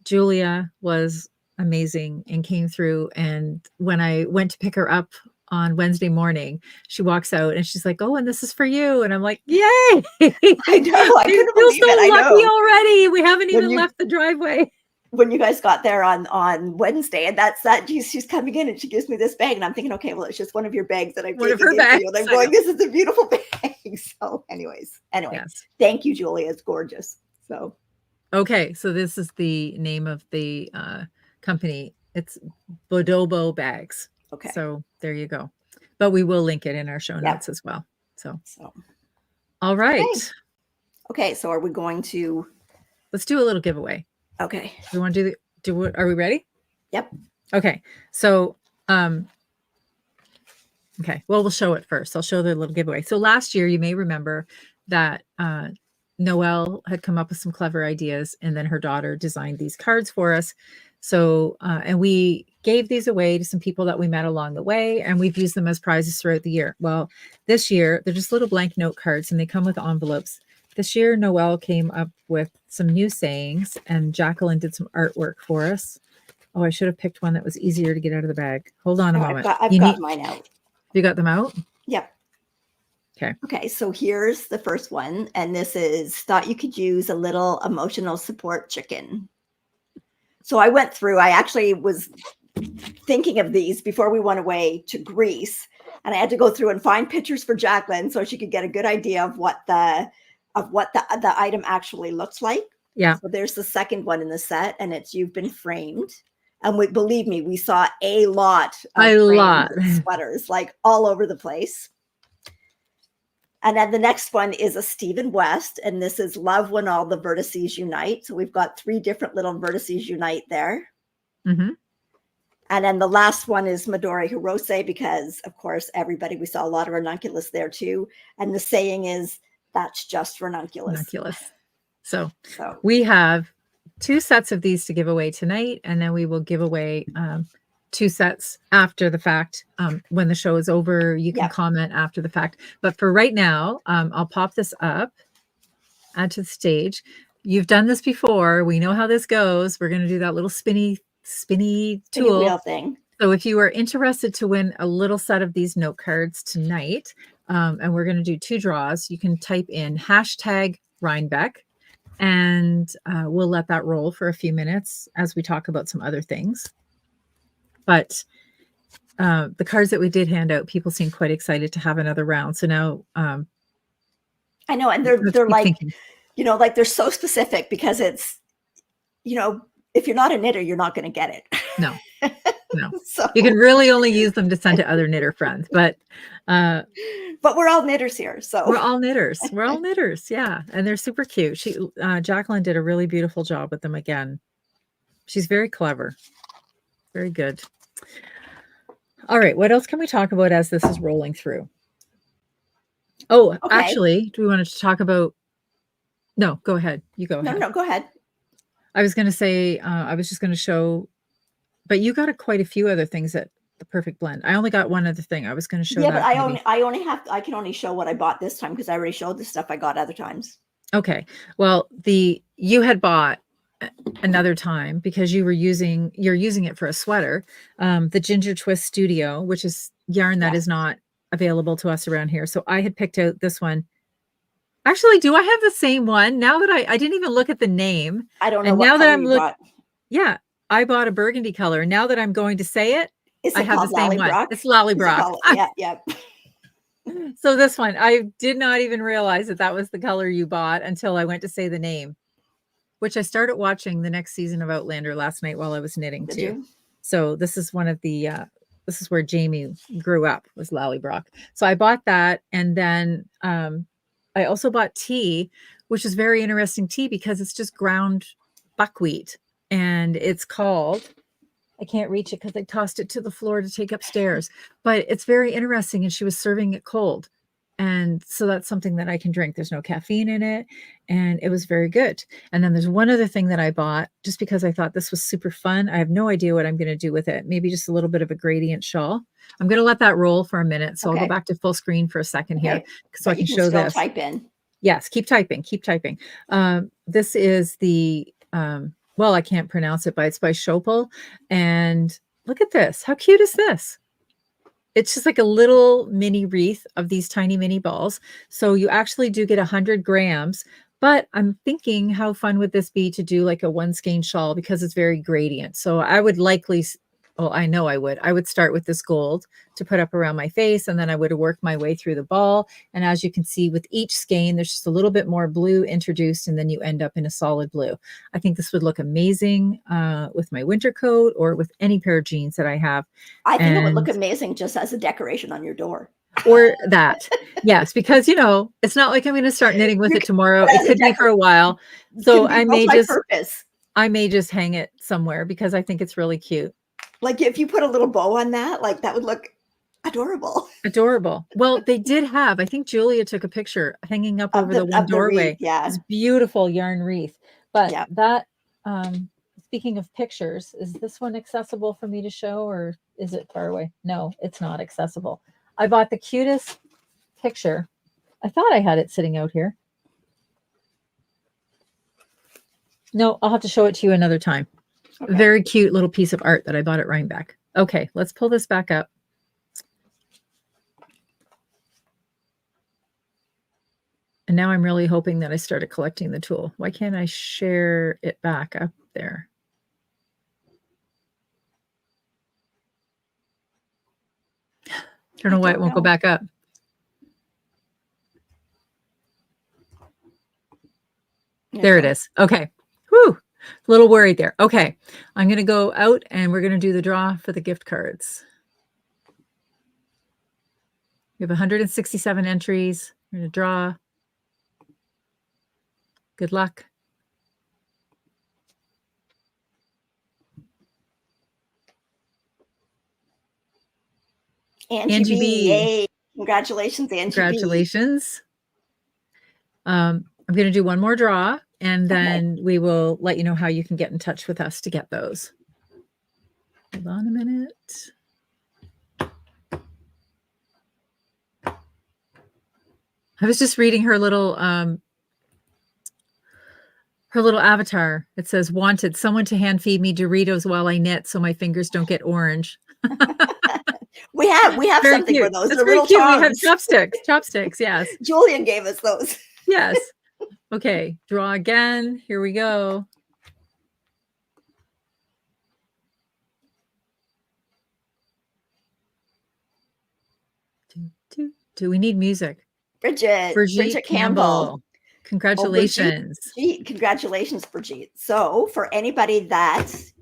Julia was amazing and came through. And when I went to pick her up on Wednesday morning, she walks out and she's like, oh, and this is for you. And I'm like, yay. I know. I couldn't believe it. I feel so lucky already. We haven't even left the driveway. When you guys got there on Wednesday, and that's that, she's coming in and she gives me this bag, and I'm thinking, okay, well, it's just one of your bags that I've taken for you. And I'm going, this is a beautiful bag. So, anyway, yes. Thank you, Julia. It's gorgeous. So, okay, so this is the name of the company. It's Bodobo Bags. Okay, so there you go. But we will link it in our show notes as well. So, all right. Okay, so are we going to? Let's do a little giveaway. Okay. We want to do it. Are we ready? Yep. Okay. So, okay. Well, we'll show it first. I'll show the little giveaway. So last year, you may remember that Noelle had come up with some clever ideas, and then her daughter designed these cards for us. So, and we gave these away to some people that we met along the way, and we've used them as prizes throughout the year. Well, this year, they're just little blank note cards, and they come with envelopes. This year, Noelle came up with some new sayings, and Jacqueline did some artwork for us. Oh, I should have picked one that was easier to get out of the bag. Hold on a moment. I've got mine out. You got them out? Yep. Okay. Okay, so here's the first one, and this is, thought you could use a little emotional support chicken. So I went through, I actually was thinking of these before we went away to Greece, and I had to go through and find pictures for Jacqueline so she could get a good idea of what the item actually looks like. Yeah. So there's the second one in the set, and it's You've Been Framed. And believe me, we saw a lot of sweaters, like all over the place. And then the next one is a Stephen West, and this is Love When All the Vertices Unite. So we've got 3 different little vertices unite there. Mm-hmm. And then the last one is Midori Hirose, because of course, we saw a lot of ranunculus there too. And the saying is, that's just ranunculus. So we have 2 sets of these to give away tonight, and then we will give away 2 sets after the fact. When the show is over, you can comment after the fact. But for right now, I'll pop this up, add to the stage. You've done this before. We know how this goes. We're going to do that little spinny tool wheel thing. So if you are interested to win a little set of these note cards tonight, and we're going to do 2 draws, you can type in #Rhinebeck, and we'll let that roll for a few minutes as we talk about some other things. But the cards that we did hand out, people seem quite excited to have another round. So now I know, and they're like thinking. Like they're so specific, because it's, if you're not a knitter, you're not going to get it. No. So you can really only use them to send to other knitter friends, but we're all knitters here. So we're all knitters. Yeah. And they're super cute. Jacqueline did a really beautiful job with them again. She's very clever. Very good. All right. What else can we talk about as this is rolling through? Oh, okay. Actually, do we want to talk about? No, go ahead. You go ahead. No, go ahead. I was going to say, I was just going to show, but you got quite a few other things at the Perfect Blend. I only got one other thing. I was going to show. Yeah, but I can only show what I bought this time, because I already showed the stuff I got other times. Okay. Well, you had bought another time, because you're using it for a sweater, the Ginger Twist Studio, which is yarn that is not available to us around here. So I had picked out this one. Actually, do I have the same one? Now that I didn't even look at the name. I don't know. And what now that I'm looking, yeah, I bought a burgundy color. Now that I'm going to say it, I have the same one. It's Lollybrock. Yeah. So this one, I did not even realize that was the color you bought until I went to say the name, which I started watching the next season of Outlander last night while I was knitting too. You? So this is one of the, this is where Jamie grew up, was Lollybrock. So I bought that. And then I also bought tea, which is very interesting tea because it's just ground buckwheat, and it's called, I can't reach it because I tossed it to the floor to take upstairs, but it's very interesting. And she was serving it cold. And so that's something that I can drink. There's no caffeine in it. And it was very good. And then there's one other thing that I bought just because I thought this was super fun. I have no idea what I'm going to do with it. Maybe just a little bit of a gradient shawl. I'm going to let that roll for a minute. So I'll go back to full screen for a second here so I can show this. Type in. Yes, keep typing. Keep typing. This is the well, I can't pronounce it, but it's by Schopel. And look at this. How cute is this? It's just like a little mini wreath of these tiny mini balls. So you actually do get 100 grams, but I'm thinking how fun would this be to do like a one skein shawl because it's very gradient. So I would likely, well, I know I would start with this gold to put up around my face, and then I would work my way through the ball. And as you can see with each skein, there's just a little bit more blue introduced, and then you end up in a solid blue. I think this would look amazing with my winter coat or with any pair of jeans that I have. I think it would look amazing just as a decoration on your door. Or that. Yes, because, you know, it's not like I'm going to start knitting with it tomorrow. It could be for a while. So I may just hang it somewhere because I think it's really cute. Like if you put a little bow on that, like that would look adorable. Adorable. Well, they did have, I think Julia took a picture hanging up over the one doorway. Wreath, yeah. This beautiful yarn wreath. But that, speaking of pictures, is this one accessible for me to show, or is it far away? No, it's not accessible. I bought the cutest picture. I thought I had it sitting out here. No, I'll have to show it to you another time. Okay. Very cute little piece of art that I bought at Rhinebeck. Okay, let's pull this back up. And now I'm really hoping that I started collecting the tulle. Why can't I share it back up there? I don't know why it won't go back up. There it is. Okay. Whew. A little worried there. Okay. I'm going to go out and we're going to do the draw for the gift cards. We have 167 entries. We're going to draw. Good luck. Angie B. Yay. Congratulations, Angie. Congratulations. I'm going to do one more draw, and then we will let you know how you can get in touch with us to get those. Hold on a minute. I was just reading her little avatar. It says, wanted someone to hand feed me Doritos while I knit so my fingers don't get orange. we have very something cute. For those. It's very cute. Tongs. We have chopsticks. Yes. Julian gave us those. Yes. Okay. Draw again. Here we go. Do we need music? Bridget Campbell. Congratulations. Brigitte, congratulations, Brigitte. So for anybody that's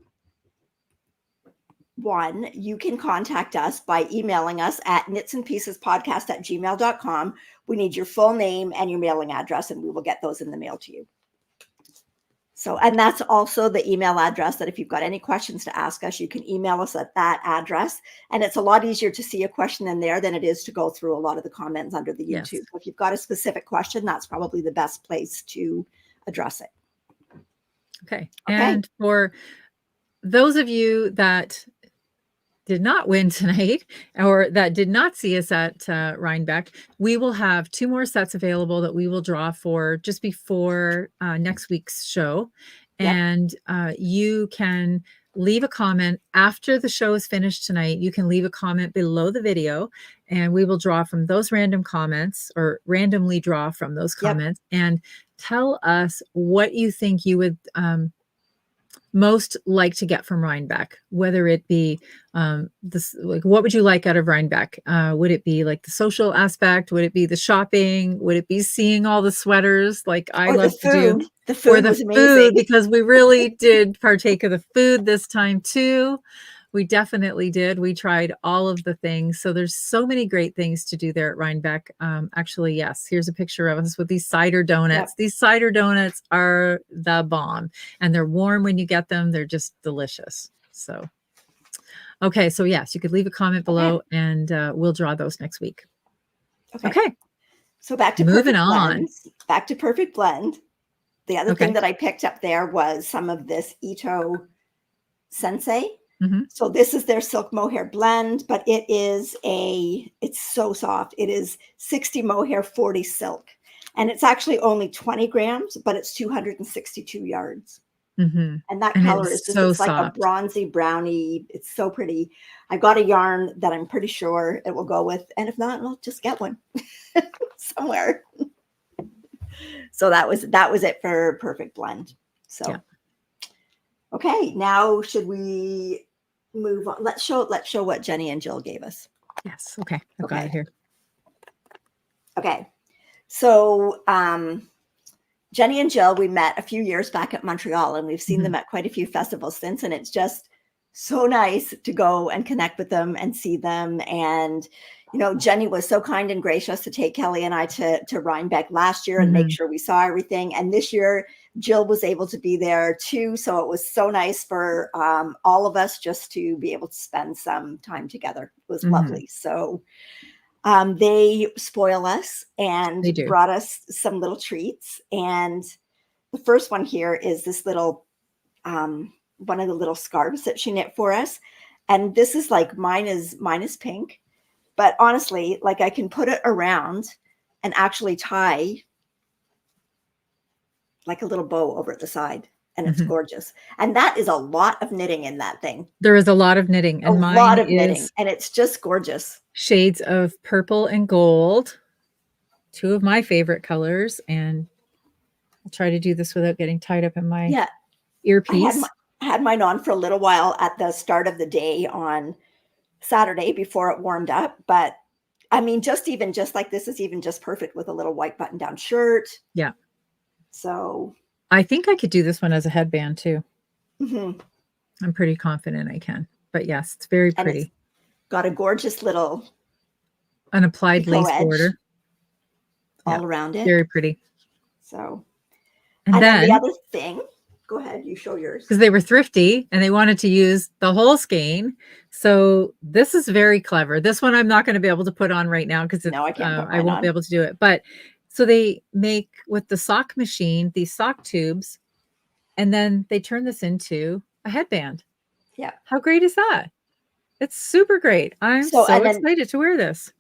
you can contact us by emailing us at knitsandpiecespodcast@gmail.com. We need your full name and your mailing address, and we will get those in the mail to you. So, and that's also the email address that if you've got any questions to ask us, you can email us at that address. And it's a lot easier to see a question in there than it is to go through a lot of the comments under the YouTube. Yes. So if you've got a specific question, that's probably the best place to address it. Okay. And for those of you that did not win tonight or that did not see us at Rhinebeck, we will have 2 more sets available that we will draw for just before next week's show. Yep. And you can leave a comment after the show is finished tonight. You can leave a comment below the video and we will draw from those random comments, or randomly draw from those comments. Yep. And tell us what you think you would most like to get from Rhinebeck, whether it be this, like, what would you like out of Rhinebeck? Would it be like the social aspect? Would it be the shopping? Would it be seeing all the sweaters like I love to do? The food was amazing. Food, because we really did partake of the food this time too. We definitely did. We tried all of the things. So there's so many great things to do there at Rhinebeck. Actually, yes, here's a picture of us with these cider donuts. Yep. These cider donuts are the bomb, and they're warm when you get them. They're just delicious. So, okay. So yes, you could leave a comment below and we'll draw those next week. Okay. So back to moving on. Blends. Back to Perfect Blend. The other thing that I picked up there was some of this Ito Sensei. So this is their silk mohair blend, but it's so soft. It is 60 mohair, 40 silk. And it's actually only 20 grams, but it's 262 yards. And that color is just it's like a bronzy brownie. It's so pretty. I got a yarn that I'm pretty sure it will go with. And if not, I'll just get one somewhere. So that was it for Perfect Blend. So, okay, now should we move on? Let's show what Jenny and Jill gave us. Yes. Okay. I've got it here. Okay. So, Jenny and Jill, we met a few years back at Montreal, and we've seen them at quite a few festivals since, and it's just so nice to go and connect with them and see them. And, you know, Jenny was so kind and gracious to take Kelly and I to Rhinebeck last year and make sure we saw everything. And this year, Jill was able to be there too. So it was so nice for all of us just to be able to spend some time together. It was lovely. So they spoil us and brought us some little treats. And the first one here is this little, one of the little scarves that she knit for us. And this is like, mine is pink, but honestly, like I can put it around and actually tie like a little bow over at the side. And it's gorgeous. And that is a lot of knitting in that thing. There is a lot of knitting. And a lot of knitting. And it's just gorgeous. Shades of purple and gold. Two of my favorite colors. And I'll try to do this without getting tied up in my earpiece. I had mine on for a little while at the start of the day on Saturday before it warmed up. But I mean, just like this is even just perfect with a little white button down shirt. Yeah. So I think I could do this one as a headband too. I'm pretty confident I can. But yes, it's very pretty. It's got a gorgeous little applied lace border all around it. Very pretty. So, and then the other thing, go ahead, you show yours. Because they were thrifty and they wanted to use the whole skein. So this is very clever. This one I'm not going to be able to put on right now because I won't be able to do it. But so they make with the sock machine, these sock tubes, and then they turn this into a headband. Yeah. How great is that? It's super great. I'm so excited to wear this.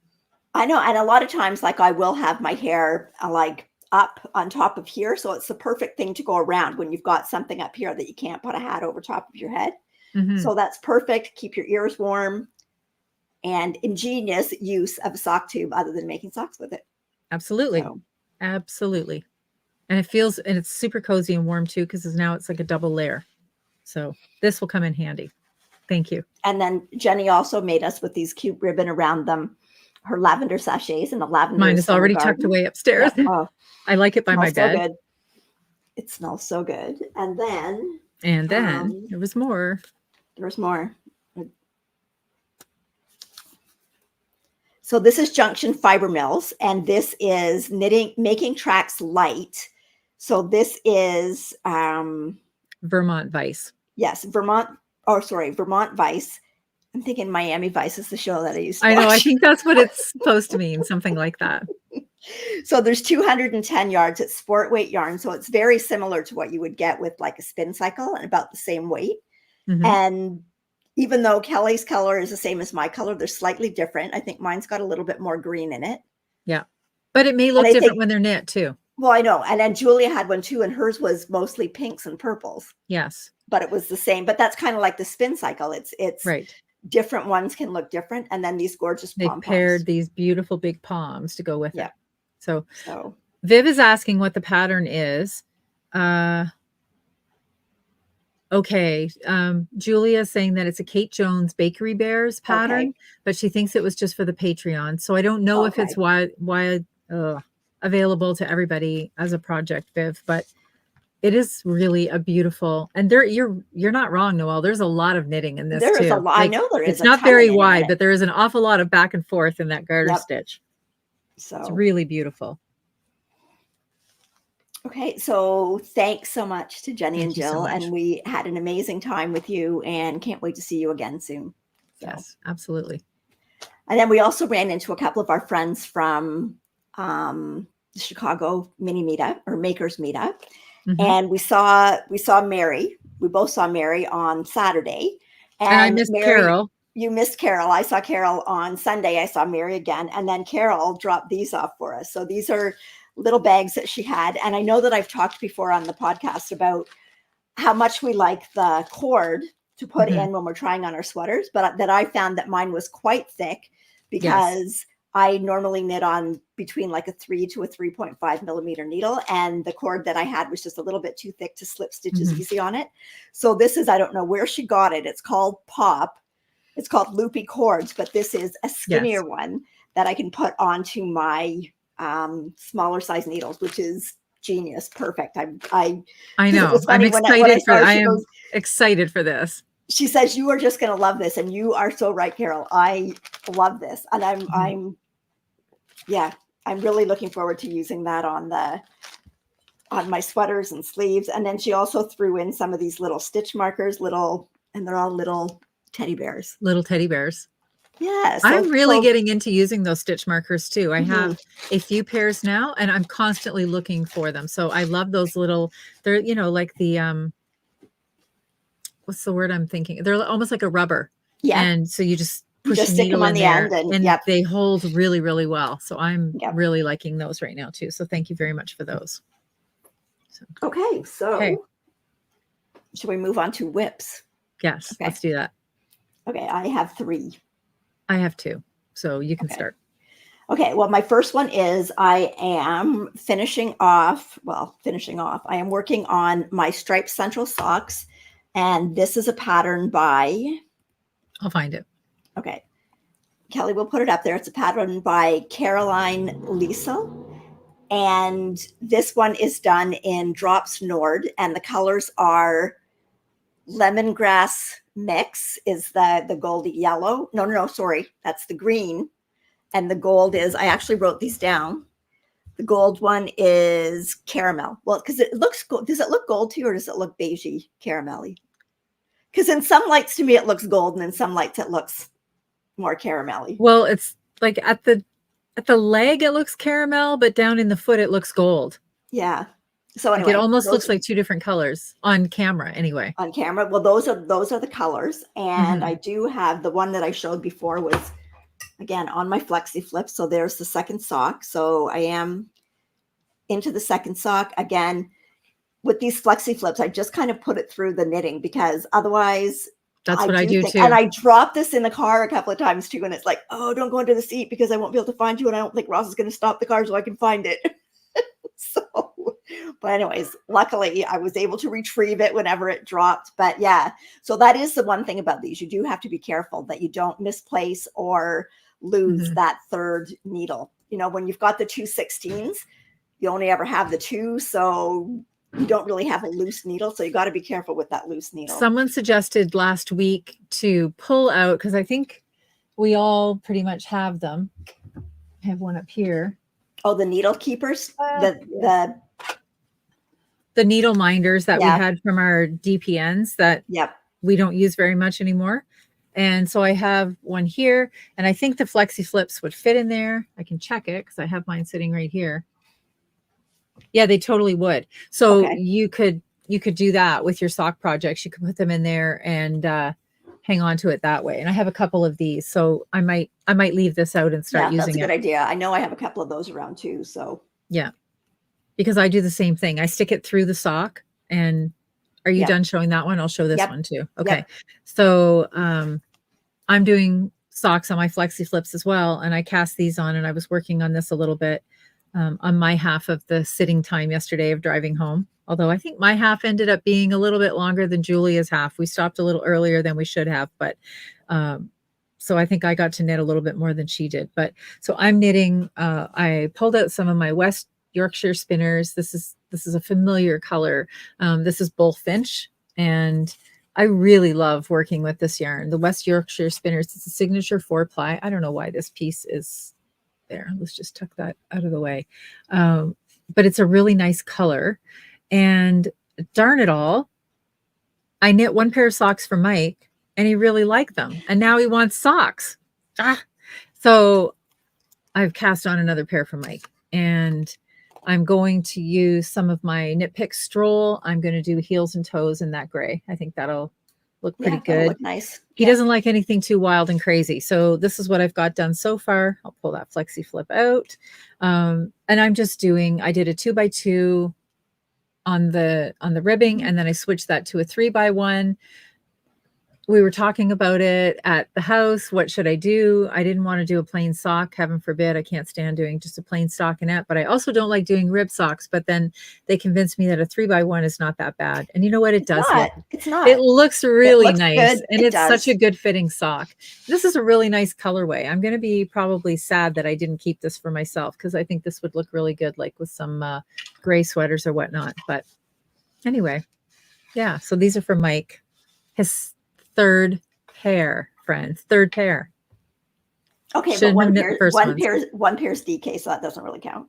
I know. And a lot of times, like I will have my hair like up on top of here. So it's the perfect thing to go around when you've got something up here that you can't put a hat over top of your head. So that's perfect. Keep your ears warm and ingenious use of a sock tube other than making socks with it. Absolutely. Absolutely. And it's super cozy and warm too, because now it's like a double layer. So this will come in handy. Thank you. And then Jenny also made us with these cute ribbon around them, her lavender sachets and the lavender. Mine is already tucked away upstairs. Yeah. Oh, I like it by my bed. So good. It smells so good. And then there was more. There was more. So this is Junction Fiber Mills, and this is making tracks light. So this is Vermont Vice. Yes, Vermont Vice. I'm thinking Miami Vice is the show that I used to watch. I know, I think that's what it's supposed to mean, something like that. So there's 210 yards. It's sport weight yarn. So it's very similar to what you would get with like a spin cycle and about the same weight. And even though Kelly's color is the same as my color, they're slightly different. I think mine's got a little bit more green in it. Yeah. But it may look different when they're knit too. Well, I know. And then Julia had one too, and hers was mostly pinks and purples. Yes. But it was the same. But that's kind of like the spin cycle. It's right. Different ones can look different. And then these gorgeous pom-poms. They paired these beautiful big poms to go with it. So Viv is asking what the pattern is. Okay. Julia is saying that it's a Kate Jones Bakery Bears pattern, but she thinks it was just for the Patreon. So I don't know if it's wide available to everybody as a project, Viv, but it is really a beautiful, and you're not wrong, Noelle. There's a lot of knitting in this There is too. a lot. I know there is. It's not very wide, but there is an awful lot of back and forth in that garter stitch. So it's really beautiful. Okay, so thanks so much to Jenny and Jill, and we had an amazing time with you, and can't wait to see you again soon. So. Yes, absolutely. And then we also ran into a couple of our friends from the Chicago mini meetup or makers meetup. And we saw Mary. We both saw Mary on Saturday. And I missed Carol. You missed Carol. I saw Carol on Sunday. I saw Mary again. And then Carol dropped these off for us. So these are little bags that she had. And I know that I've talked before on the podcast about how much we like the cord to put in when we're trying on our sweaters, but that I found that mine was quite thick because I normally knit on between like a 3 to a 3.5 millimeter needle. And the cord that I had was just a little bit too thick to slip stitches easy on it. So this is, I don't know where she got it. It's called Pop. It's called Loopy Cords, but this is a skinnier one that I can put onto my smaller size needles, which is genius. Perfect. I know. I'm excited I am excited for this. She says, you are just going to love this. And you are so right, Carol. I love this. And I'm really looking forward to using that on my sweaters and sleeves. And then she also threw in some of these little stitch markers, and they're all little teddy bears. Little teddy bears. Yeah. I'm really getting into using those stitch markers too. I have a few pairs now and I'm constantly looking for them. So I love those little, they're, like the, what's the word I'm thinking? They're almost like a rubber. Yeah. And so you just push the needle in there and they hold really, really well. So I'm really liking those right now too. So thank you very much for those. Okay. So should we move on to whips? Yes. Okay. Let's do that. Okay. I have 3. I have 2. So you can start. Okay. Well, my first one is I am finishing off. I am working on my striped central socks. And this is a pattern by. I'll find it. Okay. Kelly will put it up there. It's a pattern by Caroline Liesel. And this one is done in Drops Nord. And the colors are lemongrass mix is the goldy yellow. No, sorry. That's the green. And the gold is, I actually wrote these down. The gold one is caramel. Well, because it looks gold. Does it look gold to you or does it look beigey caramelly? Because in some lights to me, it looks gold. And in some lights, it looks more caramelly. Well, it's like at the leg, it looks caramel, but down in the foot, it looks gold. Yeah. So anyway, it almost looks like 2 different colors on camera anyway. On camera. Well, those are the colors. And I do have the one that I showed before was, again, on my flexi flip. So there's the second sock. So I am into the second sock. Again, with these flexi flips, I just kind of put it through the knitting because otherwise that's what I do too. And I dropped this in the car a couple of times too. And it's like, oh, don't go into the seat because I won't be able to find you. And I don't think Ross is going to stop the car so I can find it. But anyways, luckily I was able to retrieve it whenever it dropped. But yeah, so that is the one thing about these. You do have to be careful that you don't misplace or lose that third needle. When you've got the 2 16s, you only ever have the 2. So you don't really have a loose needle. So you got to be careful with that loose needle. Someone suggested last week to pull out, because I think we all pretty much have them. I have one up here. Oh, the needle keepers? The needle minders that we had from our DPNs that we don't use very much anymore. And so I have one here, and I think the flexi flips would fit in there. I can check it because I have mine sitting right here. Yeah, they totally would. So you could do that with your sock projects. You could put them in there and hang on to it that way. And I have a couple of these, so I might leave this out and start using it. That's a good idea. I know I have a couple of those around too. So yeah, because I do the same thing. I stick it through the sock. And are you done showing that one? I'll show this one too. Okay. So I'm doing socks on my flexi flips as well. And I cast these on, and I was working on this a little bit on my half of the sitting time yesterday of driving home. Although I think my half ended up being a little bit longer than Julia's half. We stopped a little earlier than we should have, but so I think I got to knit a little bit more than she did. But so I'm knitting, I pulled out some of my West Yorkshire spinners. This is this is a familiar color. This is Bullfinch, and I really love working with this yarn. The West Yorkshire Spinners, it's a signature 4-ply. I don't know why this piece is there. Let's just tuck that out of the way. But it's a really nice color. And darn it all, I knit one pair of socks for Mike, and he really liked them. And now he wants socks. So I've cast on another pair for Mike. And I'm going to use some of my Knit Pick Stroll. I'm going to do heels and toes in that gray. I think that'll look pretty good. Look nice. He doesn't like anything too wild and crazy. So this is what I've got done so far. I'll pull that flexi flip out. And I'm just doing, I did a 2x2 on the ribbing, and then I switched that to a 3x1. We were talking about it at the house. What should I do? I didn't want to do a plain sock. Heaven forbid. I can't stand doing just a plain stockinette, but I also don't like doing rib socks. But then they convinced me that a 3x1 is not that bad. And you know what? It's not. It looks really nice. Good. And it's such a good fitting sock. This is a really nice colorway. I'm going to be probably sad that I didn't keep this for myself, because I think this would look really good, like with some gray sweaters or whatnot. But anyway, yeah. So these are for Mike. His third pair, friends. Third pair. Okay, but one pair is DK, so that doesn't really count.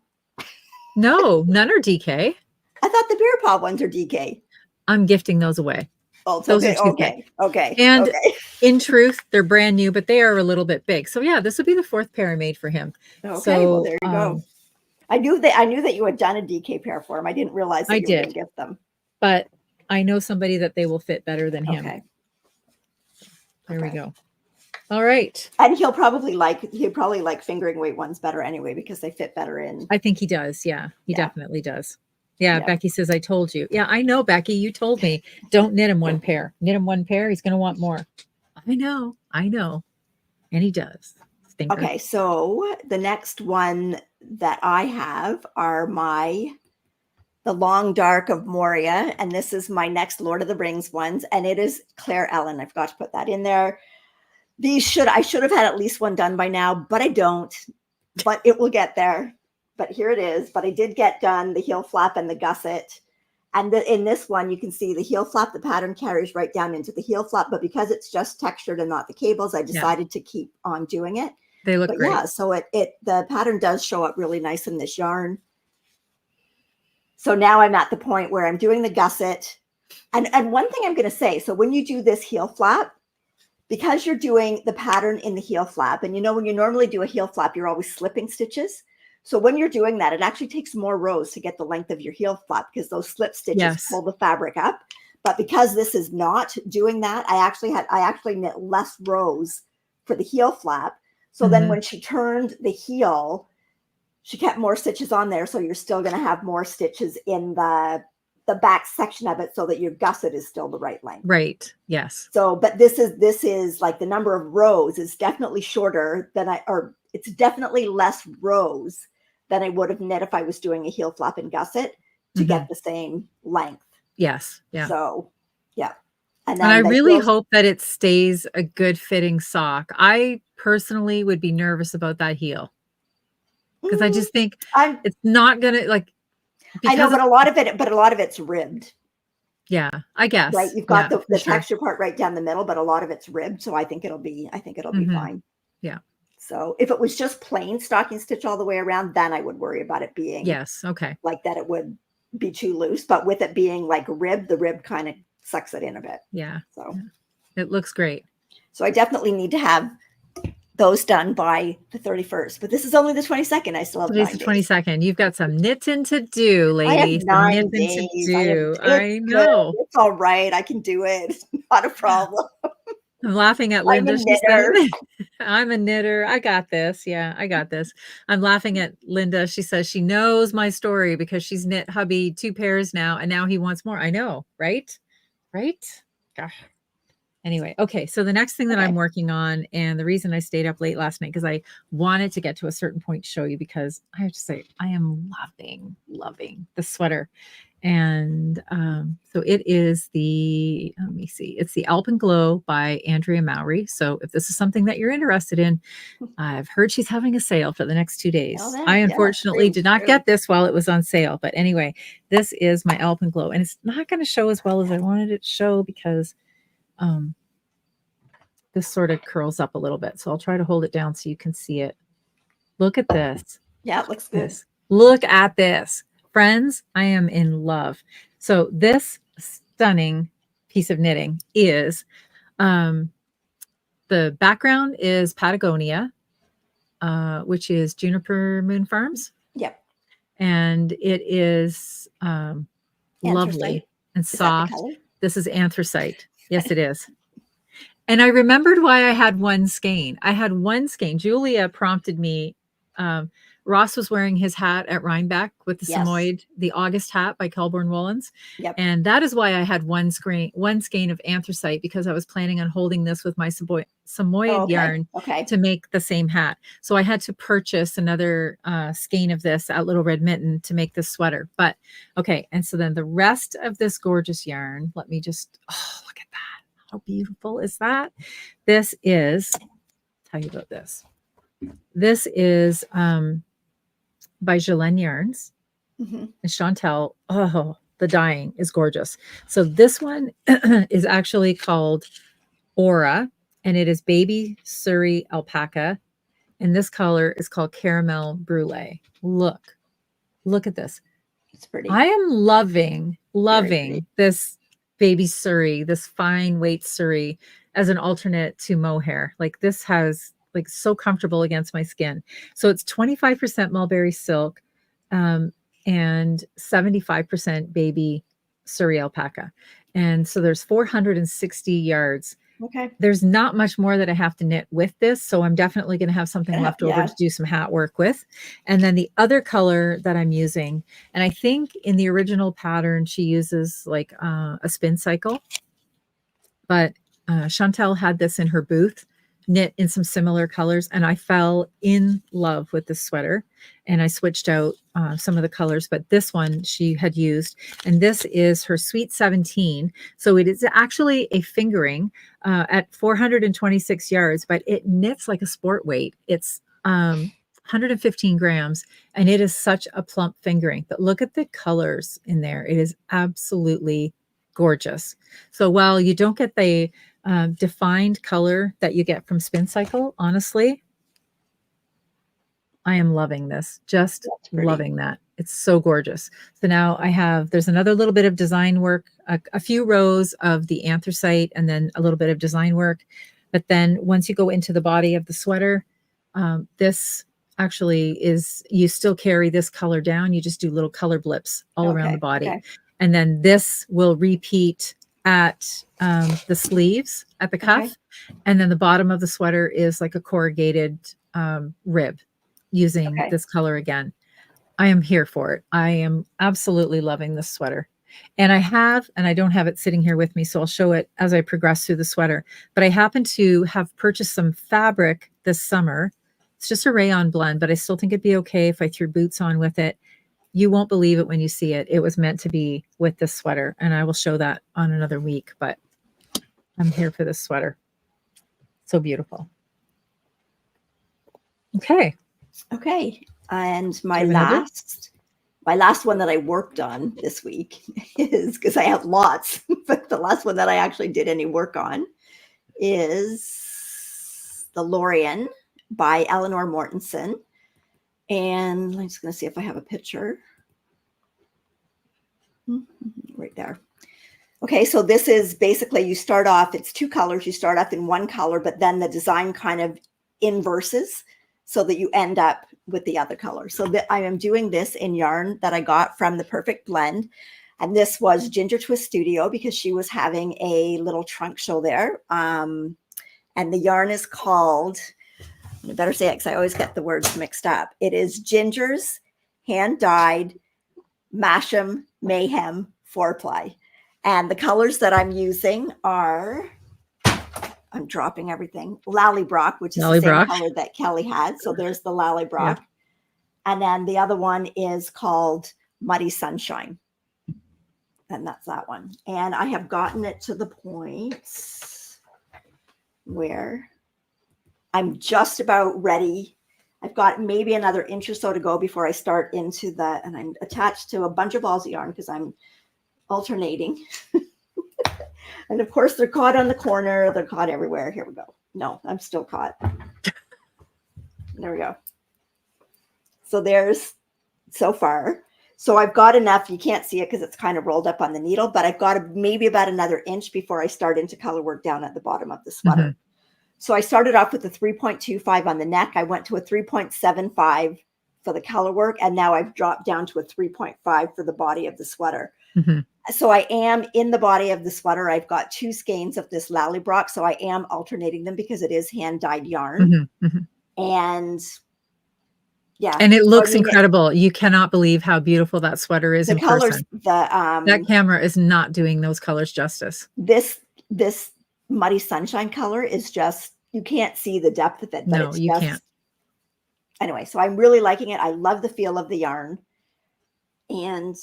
No, none are DK. I thought the beer paw ones are DK. I'm gifting those away. Oh, those are 2K. Okay. And in truth, they're brand new, but they are a little bit big. So yeah, this would be the fourth pair I made for him. Okay, so, well, there you go. I knew that you had done a DK pair for him. I didn't realize that you were going to gift them. But I know somebody that they will fit better than him. Okay. There we go. All right. And he'll probably like fingering weight ones better anyway, because they fit better in. I think he does. Yeah, he definitely does. Yeah, Becky says, I told you. Yeah, I know, Becky. You told me. Don't knit him one pair. Knit him one pair. He's going to want more. I know. And he does. Stinker. Okay, so the next one that I have are the Long Dark of Moria, and this is my next Lord of the Rings ones, and it is Claire Ellen. I forgot to put that in there. I should have had at least one done by now, but I don't. But it will get there. But here it is. But I did get done the heel flap and the gusset. And in this one, you can see the heel flap, the pattern carries right down into the heel flap, but because it's just textured and not the cables, I decided to keep on doing it. They look great. Yeah, so the pattern does show up really nice in this yarn. So now I'm at the point where I'm doing the gusset. And one thing I'm going to say, so when you do this heel flap, because you're doing the pattern in the heel flap, and when you normally do a heel flap, you're always slipping stitches. So when you're doing that, it actually takes more rows to get the length of your heel flap, because those slip stitches pull the fabric up. But because this is not doing that, I actually knit less rows for the heel flap. So then when she turned the heel, she kept more stitches on there. So you're still going to have more stitches in the back section of it, so that your gusset is still the right length. Right. Yes. So, but this is like the number of rows is definitely shorter than it's definitely less rows than I would have knit if I was doing a heel flap and gusset to get the same length. Yes. Yeah. So, yeah. And I really hope that it stays a good fitting sock. I personally would be nervous about that heel, because I just think it's not going to I know, but a lot of it's ribbed. Yeah, I guess. Right. You've got the texture part right down the middle, but a lot of it's ribbed. So I think it'll be fine. Yeah. So if it was just plain stocking stitch all the way around, then I would worry about it being like that. It would be too loose, but with it being like ribbed, the rib kind of sucks it in a bit. Yeah. So it looks great. So I definitely need to have those done by the 31st, but this is only the 22nd. I still have 9 days. The 22nd. You've got some knitting to do, ladies. I have 9 days. I know. It's all right. I can do it. Not a problem. I'm laughing at Linda. She said, I'm a knitter. I got this. Yeah, I got this. I'm laughing at Linda. She says she knows my story because she's knit hubby 2 pairs now, and now he wants more. I know, right? Right? Gosh. Anyway, okay. So the next thing that I'm working on, and the reason I stayed up late last night, because I wanted to get to a certain point to show you, because I have to say I am loving the sweater. And so it is the, let me see, it's the Alpenglow by Andrea Mowry. So if this is something that you're interested in, I've heard she's having a sale for the next 2 days. I unfortunately did not get this while it was on sale. But anyway, this is my Alpenglow. And it's not going to show as well as I wanted it to show because this sort of curls up a little bit. So I'll try to hold it down so you can see it. Look at this. Yeah, it looks good. Look at this. Friends, I am in love. So this stunning piece of knitting is, the background is Patagonia, which is Juniper Moon Farms. Yep. And it is lovely and soft. This is anthracite. Yes, it is. And I remembered why I had one skein. I had one skein. Julia prompted me. Ross was wearing his hat at Rhinebeck with the Samoyed, the August hat by Kelborn Woolens. Yep. And that is why I had one skein of anthracite, because I was planning on holding this with my Samoyed yarn to make the same hat. So I had to purchase another skein of this at Little Red Mitten to make this sweater. But okay. And so then the rest of this gorgeous yarn, let me just, look at that. How beautiful is that? This is, tell you about this. This is by Jolene Yarns and Chantel. Oh, the dyeing is gorgeous. So this one is actually called Aura, and it is baby Surrey alpaca. And this color is called Caramel Brulee. Look at this. It's pretty. I am loving this baby Surrey, this fine weight Surrey as an alternate to mohair. Like this has like so comfortable against my skin. So it's 25% mulberry silk and 75% baby Surrey alpaca. And so there's 460 yards. Okay. There's not much more that I have to knit with this. So I'm definitely going to have something left over to do some hat work with. And then the other color that I'm using, and I think in the original pattern, she uses like a spin cycle, but Chantel had this in her booth, knit in some similar colors, and I fell in love with this sweater, and I switched out some of the colors, but this one she had used, and this is her Sweet 17. So it is actually a fingering at 426 yards, but it knits like a sport weight. It's 115 grams, and it is such a plump fingering. But look at the colors in there. It is absolutely gorgeous. So while you don't get the defined color that you get from Spin Cycle, honestly, I am loving this. Just loving that. It's so gorgeous. So now I have, there's another little bit of design work, a few rows of the anthracite, and then a little bit of design work. But then once you go into the body of the sweater, this actually is, you still carry this color down. You just do little color blips all around the body. Okay. And then this will repeat at the sleeves at the cuff. Okay. And then the bottom of the sweater is like a corrugated rib using this color again. I am here for it. I am absolutely loving this sweater. And I have, and I don't have it sitting here with me, so I'll show it as I progress through the sweater. But I happen to have purchased some fabric this summer. It's just a rayon blend, but I still think it'd be okay if I threw boots on with it. You won't believe it when you see it. It was meant to be with this sweater, and I will show that on another week, but I'm here for this sweater. So beautiful. Okay. Okay. And my last one that I worked on this week is, because I have lots, but the last one that I actually did any work on is the Lorien by Eleanor Mortensen. And I'm just going to see if I have a picture. Right there. Okay, so this is basically, you start off, it's two colors. You start off in one color, but then the design kind of inverses so that you end up with the other color. So that I am doing this in yarn that I got from the Perfect Blend. And this was Ginger Twist Studio, because she was having a little trunk show there. And the yarn is called, I better say it because I always get the words mixed up. It is Ginger's Hand Dyed Masham Mayhem 4-ply. And the colors that I'm using are, I'm dropping everything, Lallybrock, which is the same color that Kelly had. So there's the Lallybrock. Yeah. And then the other one is called Muddy Sunshine. then that's that one. And I have gotten it to the point where I'm just about ready. I've got maybe another inch or so to go before I start into that. And I'm attached to a bunch of balls of yarn because I'm alternating. And of course they're caught on the corner. They're caught everywhere. Here we go. No, I'm still caught. There we go. So there's so far. So I've got enough. You can't see it because it's kind of rolled up on the needle, but I've got maybe about another inch before I start into color work down at the bottom of the sweater. Mm-hmm. So I started off with a 3.25 on the neck. I went to a 3.75 for the color work. And now I've dropped down to a 3.5 for the body of the sweater. Mm-hmm. So I am in the body of the sweater. I've got 2 skeins of this Lallybrock. So I am alternating them because it is hand dyed yarn. Mm-hmm. Mm-hmm. And yeah. And it looks incredible. You cannot believe how beautiful that sweater is in person. That camera is not doing those colors justice. This Muddy Sunshine color is just, you can't see the depth of it. But no, you can't. Anyway, so I'm really liking it. I love the feel of the yarn. And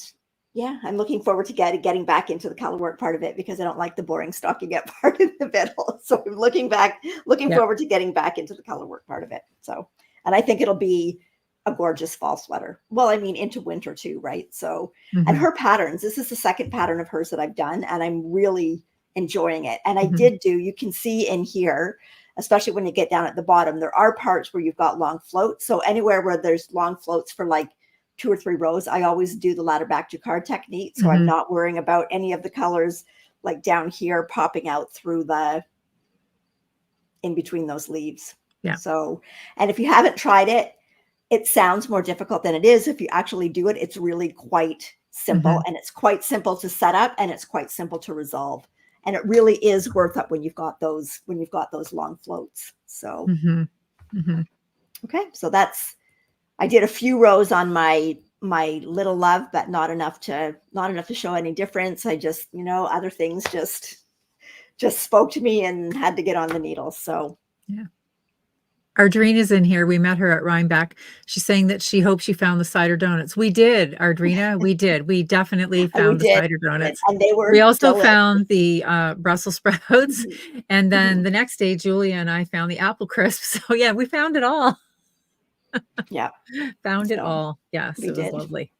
yeah, I'm looking forward to getting back into the color work part of it because I don't like the boring stockinette part in the middle. So I'm looking forward to getting back into the color work part of it. So, and I think it'll be a gorgeous fall sweater. Well, I mean, into winter too, right? So, mm-hmm. And her patterns, this is the second pattern of hers that I've done, and I'm really enjoying it. And mm-hmm. You can see in here, especially when you get down at the bottom, there are parts where you've got long floats. So anywhere where there's long floats for like 2 or 3 rows, I always do the ladder back jacquard technique. So mm-hmm. I'm not worrying about any of the colors like down here popping out through in between those leaves. Yeah. So, and if you haven't tried it, it sounds more difficult than it is. If you actually do it, it's really quite simple, mm-hmm. and it's quite simple to set up, and it's quite simple to resolve. And it really is worth it when you've got those long floats. So, mm-hmm. Mm-hmm. Okay. So I did a few rows on my little love, but not enough to show any difference. I just, other things just spoke to me and had to get on the needle. So, yeah. Ardrina's in here. We met her at Rhinebeck. She's saying that she hopes she found the cider donuts. We did, Ardrina. We did. We definitely found the cider donuts. And they were. We also found the Brussels sprouts. Mm-hmm. And then mm-hmm. the next day, Julia and I found the apple crisps. So yeah, we found it all. Yeah. Found it all. Yes, it was lovely.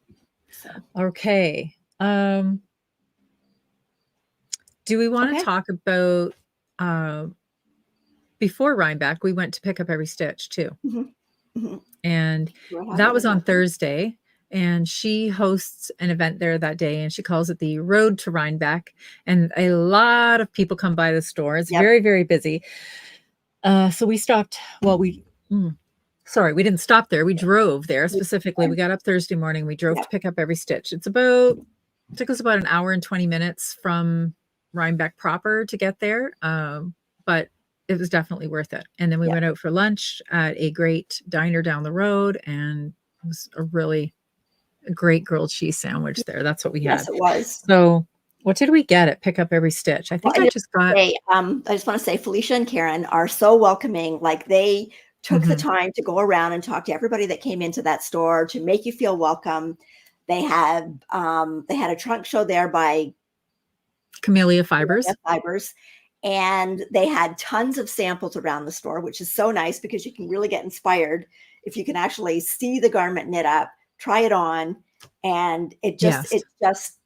So. Okay. Do we want to talk about before Rhinebeck, we went to Pick Up Every Stitch too. Mm-hmm. Mm-hmm. And that was on Thursday. And she hosts an event there that day, and she calls it the Road to Rhinebeck. And a lot of people come by the store. It's very, very busy. So we stopped. Well, we didn't stop there. We drove there specifically. We got up Thursday morning. We drove to Pick Up Every Stitch. It took us about an hour and 20 minutes from Rhinebeck proper to get there. But it was definitely worth it. And then we went out for lunch at a great diner down the road, and it was a really great grilled cheese sandwich there. That's what we had. Yes, it was. So what did we get at Pick Up Every Stitch? I think I just got... I just want to say Felicia and Karen are so welcoming. Like they took mm-hmm. the time to go around and talk to everybody that came into that store to make you feel welcome. They had a trunk show there by Camellia Fibers. And they had tons of samples around the store, which is so nice because you can really get inspired if you can actually see the garment knit up, try it on, and it's just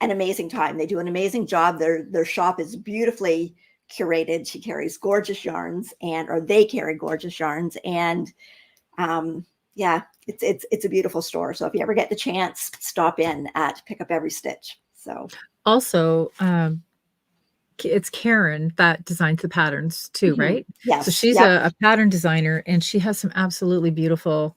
an amazing time. They do an amazing job. Their shop is beautifully curated. She carries gorgeous yarns, they carry gorgeous yarns, and it's a beautiful store. So if you ever get the chance, stop in at Pick Up Every Stitch. So also, it's Karen that designs the patterns too, mm-hmm. right? Yes. So she's a pattern designer, and she has some absolutely beautiful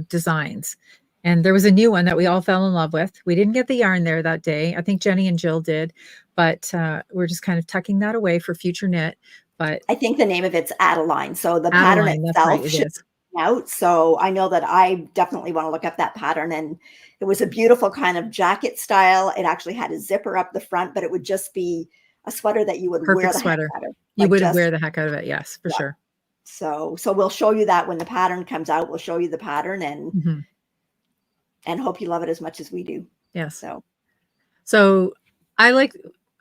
designs. And there was a new one that we all fell in love with. We didn't get the yarn there that day. I think Jenny and Jill did, but we're just kind of tucking that away for future knit. But I think the name of it's Adeline. So the pattern itself should be out. So I know that I definitely want to look up that pattern. And it was a beautiful kind of jacket style. It actually had a zipper up the front, but it would just be a sweater that you would wear the heck out of. You would wear the heck out of it. Yes, for sure. So we'll show you that when the pattern comes out. We'll show you the pattern and hope you love it as much as we do. Yes. So I like,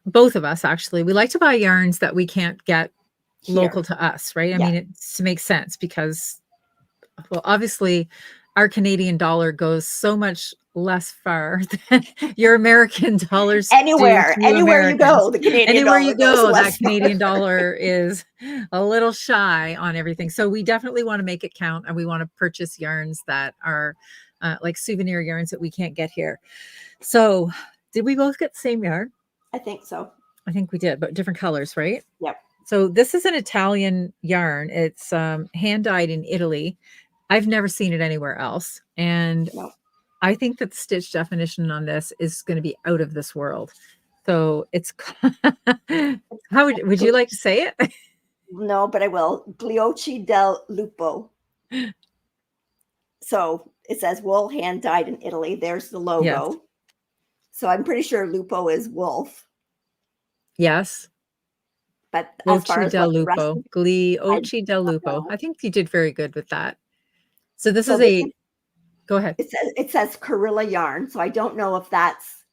both of us actually, we like to buy yarns that we can't get local to us, right? I mean, it makes sense because, well, obviously our Canadian dollar goes so much less far than your American dollars anywhere Americans. You go, the Canadian anywhere dollar you go, that far. Canadian dollar is a little shy on everything. So we definitely want to make it count, and we want to purchase yarns that are like souvenir yarns that we can't get here. So did we both get the same yarn? I think so. I think we did, but different colors, right? Yep. So this is an Italian yarn. It's hand dyed in Italy. I've never seen it anywhere else. And I think that the stitch definition on this is going to be out of this world. So it's, how would you like to say it? No, but I will. Gliocci del Lupo. So it says wool hand dyed in Italy. There's the logo. Yes. So I'm pretty sure Lupo is wolf. Yes. But as far as del Lupo, Gliocci del Lupo. I think you did very good with that. So this is a, go ahead. It says Carilla yarn. So I don't know if that's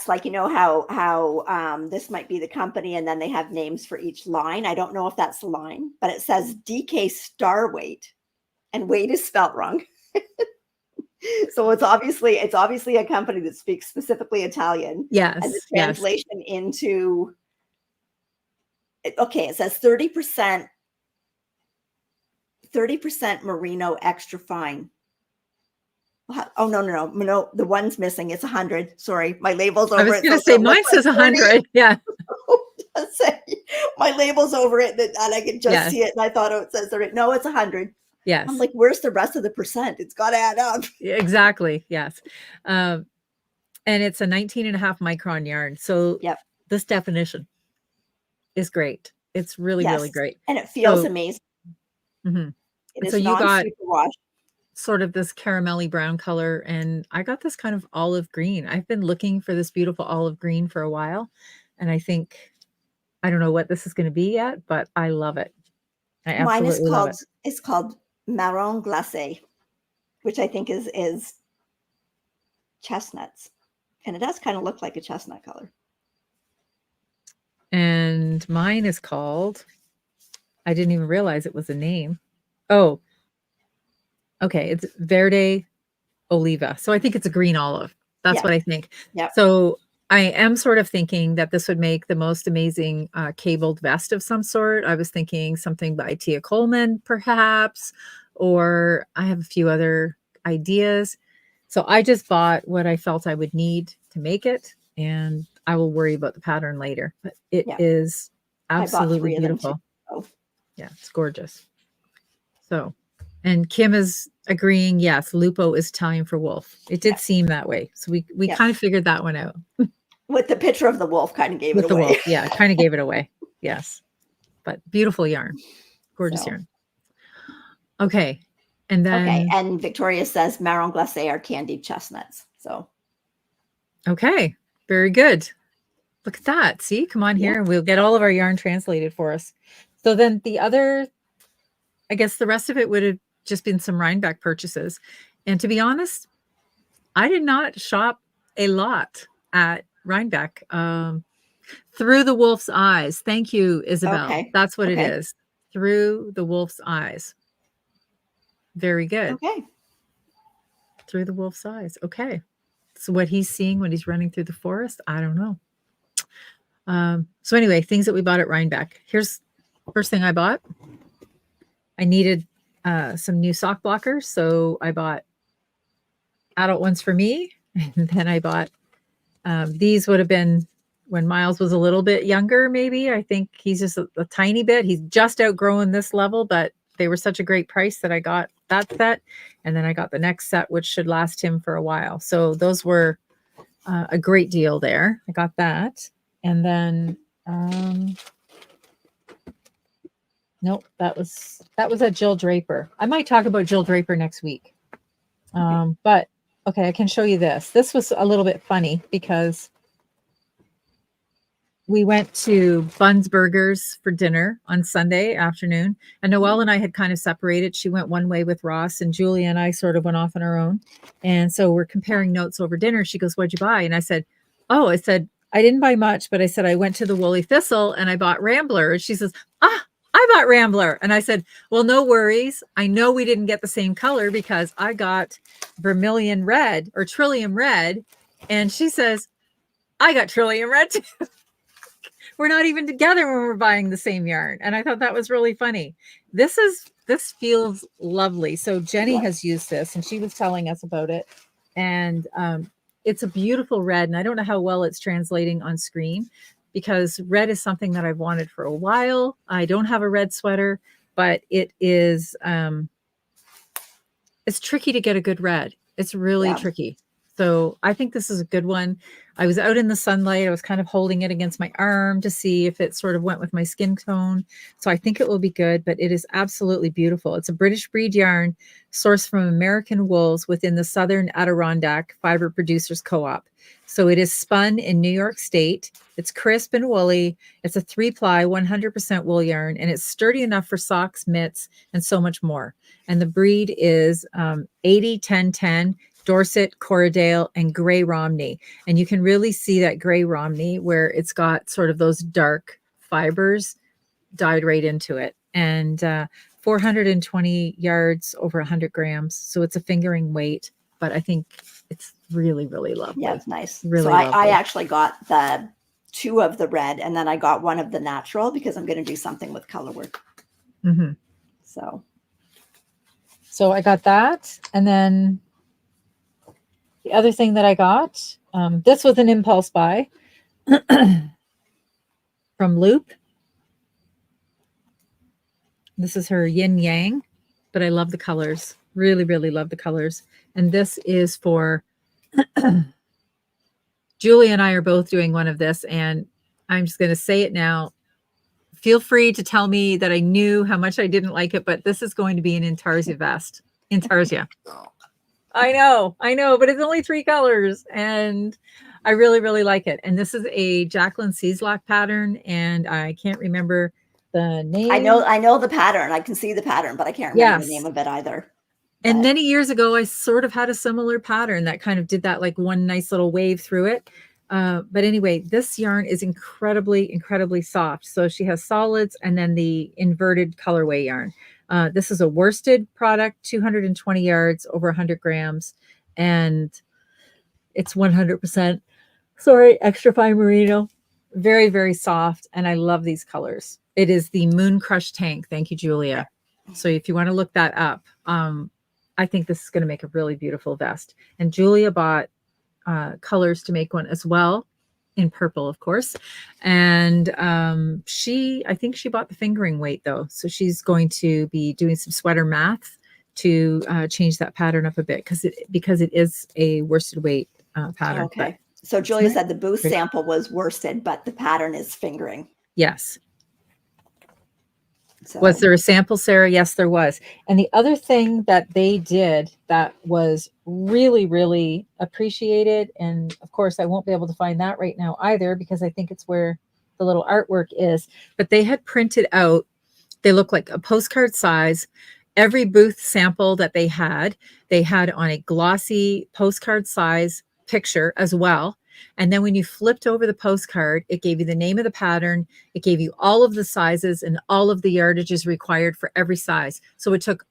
like, you know, how this might be the company and then they have names for each line. I don't know if that's the line, but it says DK Star Weight, and weight is spelt wrong. So it's obviously a company that speaks specifically Italian. Yes. And the translation into, okay, it says 30% merino extra fine. Oh, no. The one's missing. It's 100. Sorry. My label's over it. I was going to say, mine says 100. Yeah. My label's over it and I can just see it. And I thought, it says 30. No, it's 100. Yes. I'm like, where's the rest of the percent? It's got to add up. Exactly. Yes. And it's a 19.5 micron yarn. So this definition is great. It's really, really great. And it feels amazing. Mm-hmm. It is non-superwash. Sort of this caramelly brown color, and I got this kind of olive green. I've been looking for this beautiful olive green for a while, and I don't know what this is going to be yet, but I love it. I absolutely love it. It's called marron glacé, which I think is chestnuts, and it does kind of look like a chestnut color. And mine is called, I didn't even realize it was a name. Oh, okay, it's Verde Oliva. So I think it's a green olive. That's what I think. Yeah. So I am sort of thinking that this would make the most amazing cabled vest of some sort. I was thinking something by Tia Coleman, perhaps, or I have a few other ideas. So I just bought what I felt I would need to make it, and I will worry about the pattern later. But it is absolutely beautiful. Yeah, it's gorgeous. So, and Kim is agreeing, yes, Lupo is Italian for wolf. It did seem that way. So we kind of figured that one out. With the picture of the wolf kind of gave it away. Wolf, yeah, kind of gave it away. Yes. But beautiful yarn. Gorgeous yarn. Okay. And then and Victoria says marron glacé are candied chestnuts. So okay. Very good. Look at that. See, come on here and we'll get all of our yarn translated for us. So then the other, I guess the rest of it would have just been some Rhinebeck purchases. And to be honest, I did not shop a lot at Rhinebeck. Through the wolf's eyes. Thank you, Isabel. Okay. That's what it is. Through the wolf's eyes. Very good. Okay. Through the wolf's eyes. Okay. So what he's seeing when he's running through the forest, I don't know. So anyway, things that we bought at Rhinebeck. Here's the first thing I bought. I needed some new sock blockers. So I bought adult ones for me. And then I bought, these would have been when Miles was a little bit younger, maybe. I think he's just a tiny bit. He's just outgrown this level, but they were such a great price that I got that set. And then I got the next set, which should last him for a while. So those were a great deal there. I got that. And then, nope, that was at Jill Draper. I might talk about Jill Draper next week. But okay, I can show you this. This was a little bit funny because we went to Buns Burgers for dinner on Sunday afternoon. And Noelle and I had kind of separated. She went one way with Ross, and Julia and I sort of went off on our own. And so we're comparing notes over dinner. She goes, "What'd you buy?" And I said, "Oh," I said, "I didn't buy much, but I said I went to the Woolly Thistle and I bought Rambler." And she says, "Ah, I bought Rambler." And I said, "Well, no worries. I know we didn't get the same color because I got Vermilion Red or Trillium Red." And she says, "I got Trillium Red too." We're not even together when we're buying the same yarn. And I thought that was really funny. This feels lovely. So Jenny has used this and she was telling us about it. And it's a beautiful red. And I don't know how well it's translating on screen because red is something that I've wanted for a while. I don't have a red sweater, but it is, it's tricky to get a good red. It's really tricky. So I think this is a good one. I was out in the sunlight. I was kind of holding it against my arm to see if it sort of went with my skin tone. So I think it will be good, but it is absolutely beautiful. It's a British breed yarn sourced from American wools within the Southern Adirondack Fiber Producers Co-op. So it is spun in New York State. It's crisp and woolly. It's a 3-ply, 100% wool yarn, and it's sturdy enough for socks, mitts, and so much more. And the breed is 80-10-10. Dorset, Corriedale, and Gray Romney. And you can really see that Gray Romney where it's got sort of those dark fibers dyed right into it. And 420 yards, over 100 grams. So it's a fingering weight, but I think it's really, really lovely. Yeah, it's nice. Really so lovely. I actually got the 2 of the red and then I got 1 of the natural because I'm going to do something with color work. Mm-hmm. So I got that. And then the other thing that I got, this was an impulse buy from Loop. This is her yin yang, but I love the colors. Really, really love the colors. And this is for Julie and I are both doing one of this, and I'm just going to say it now. Feel free to tell me that I knew how much I didn't like it, but this is going to be an Intarsia vest. Intarsia. I know, but it's only 3 colors and I really, really like it. And this is a Jacqueline Cieslak pattern and I can't remember the name. I know the pattern. I can see the pattern, but I can't remember the name of it either. But. And many years ago, I sort of had a similar pattern that kind of did that like one nice little wave through it. But anyway, this yarn is incredibly, incredibly soft. So she has solids and then the inverted colorway yarn. This is a worsted product, 220 yards, over 100 grams, and it's 100%, extra fine merino. Very, very soft, and I love these colors. It is the Moon Crush Tank. Thank you, Julia. So if you want to look that up, I think this is going to make a really beautiful vest. And Julia bought colors to make one as well, in purple, of course. And I think she bought the fingering weight though. So she's going to be doing some sweater math to change that pattern up a bit because it is a worsted weight pattern. Okay. So Julia said the booth sample was worsted, but the pattern is fingering. Yes. So. Was there a sample, Sarah? Yes, there was. And the other thing that they did that was really, really appreciated, and of course, I won't be able to find that right now either because I think it's where the little artwork is, but they had printed out, they look like a postcard size. Every booth sample that they had on a glossy postcard size picture as well. And then when you flipped over the postcard, it gave you the name of the pattern. It gave you all of the sizes and all of the yardages required for every size. So it took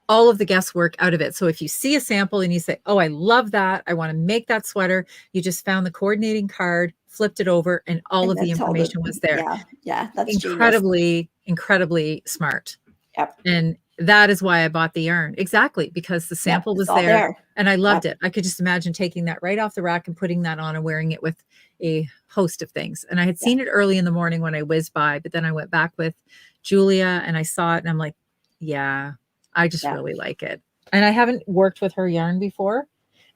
all of the guesswork out of it. So if you see a sample and you say, "Oh, I love that. I want to make that sweater," you just found the coordinating card, flipped it over, and all of the information was there. Yeah, that's incredibly, incredibly smart. Yep. And that is why I bought the yarn. Exactly, because the sample was there and I loved it. I could just imagine taking that right off the rack and putting that on and wearing it with a host of things. And I had seen it early in the morning when I whizzed by, but then I went back with Julia and I saw it and I'm like, yeah, I just really like it. And I haven't worked with her yarn before.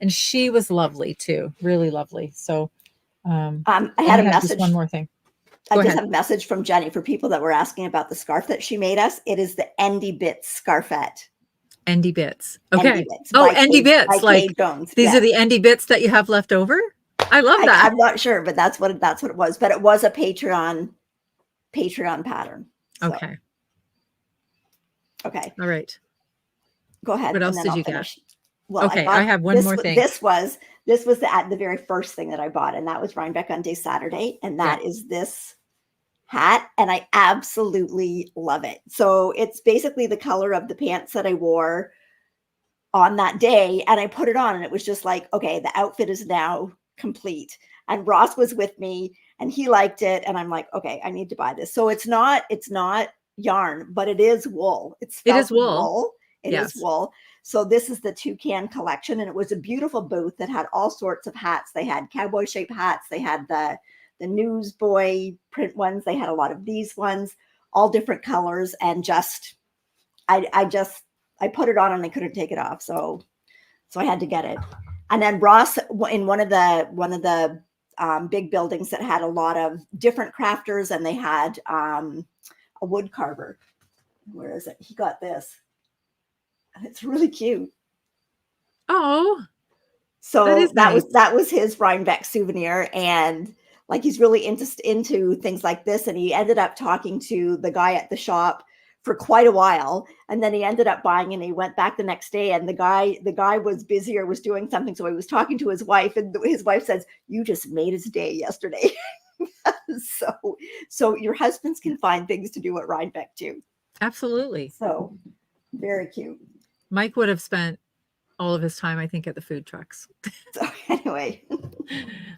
And she was lovely too. Really lovely. So I had a message. Just one more thing. I just have a message from Jenny for people that were asking about the scarf that she made us. It is the Endy Bits scarfette. Endy Bits. Okay. Endy Bits. Endy Bits. Like Jones. These are the Endy Bits that you have left over? I love that. I'm not sure, but that's what it was. But it was a Patreon pattern. So. Okay. Okay. All right. Go ahead. What else did you get? Well, okay, I have one more thing. This was the very first thing that I bought, and that was Rhinebeck on Day Saturday, and that is this hat, and I absolutely love it. So it's basically the color of the pants that I wore on that day, and I put it on, and it was just like, okay, the outfit is now complete. And Ross was with me, and he liked it, and I'm like, okay, I need to buy this. So it's not yarn, but it is wool. It is wool. It is wool. So this is the Toucan collection, and it was a beautiful booth that had all sorts of hats. They had cowboy shaped hats. They had the newsboy print ones. They had a lot of these ones, all different colors, and I put it on and I couldn't take it off. So I had to get it. And then Ross, in one of the big buildings that had a lot of different crafters, and they had a wood carver. Where is it? He got this. It's really cute. Oh, so that was his Rhinebeck souvenir, and like he's really into things like this, and he ended up talking to the guy at the shop for quite a while, and then he ended up buying, and he went back the next day, and the guy was busy or was doing something, so he was talking to his wife, and his wife says, "You just made his day yesterday." So your husbands can find things to do at Rhinebeck too. Absolutely. So very cute. Mike would have spent all of his time, I think, at the food trucks. So anyway,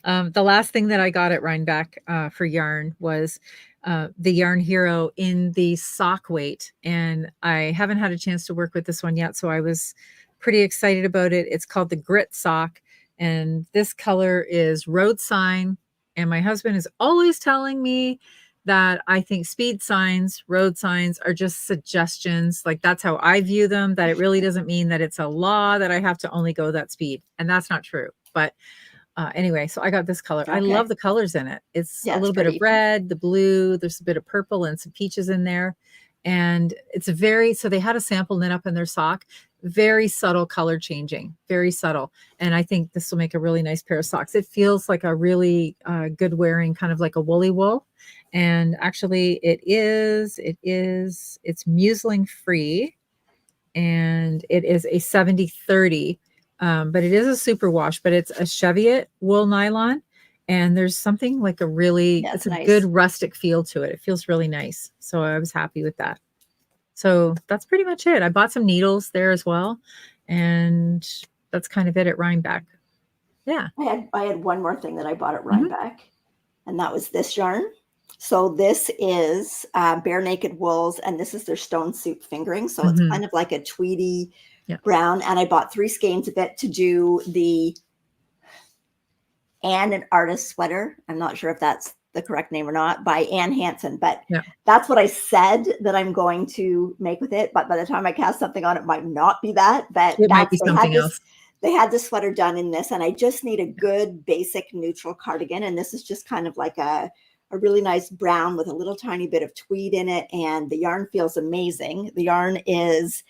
the last thing that I got at Rhinebeck for yarn was the Yarn Hero in the sock weight, and I haven't had a chance to work with this one yet, so I was pretty excited about it. It's called the Grit Sock, and this color is road sign, and my husband is always telling me that I think speed signs, road signs are just suggestions. Like that's how I view them, that it really doesn't mean that it's a law that I have to only go that speed. And that's not true. But anyway, so I got this color. Okay. I love the colors in it. It's a little bit of red, the blue, there's a bit of purple and some peaches in there. And it's so they had a sample knit up in their sock, very subtle color changing, very subtle. And I think this will make a really nice pair of socks. It feels like a really good wearing, kind of like a woolly wool. And actually it's muslin free, and it is a 70-30, but it is a super wash, but it's a Cheviot wool nylon. And there's something like it's a good rustic feel to it. It feels really nice. So I was happy with that. So that's pretty much it. I bought some needles there as well. And that's kind of it at Rhinebeck. Yeah. I had one more thing that I bought at Rhinebeck, and that was this yarn. So this is Bare Naked Wools, and this is their Stone Soup fingering. So it's kind of like a tweedy brown. And I bought 3 skeins of it to do the Anne and Artist sweater. I'm not sure if that's the correct name or not, by Anne Hansen, but that's what I said that I'm going to make with it. But by the time I cast something on, it might not be that, but it might be something else. They had the sweater done in this, and I just need a good basic neutral cardigan. And this is just kind of like a really nice brown with a little tiny bit of tweed in it. And the yarn feels amazing. The yarn is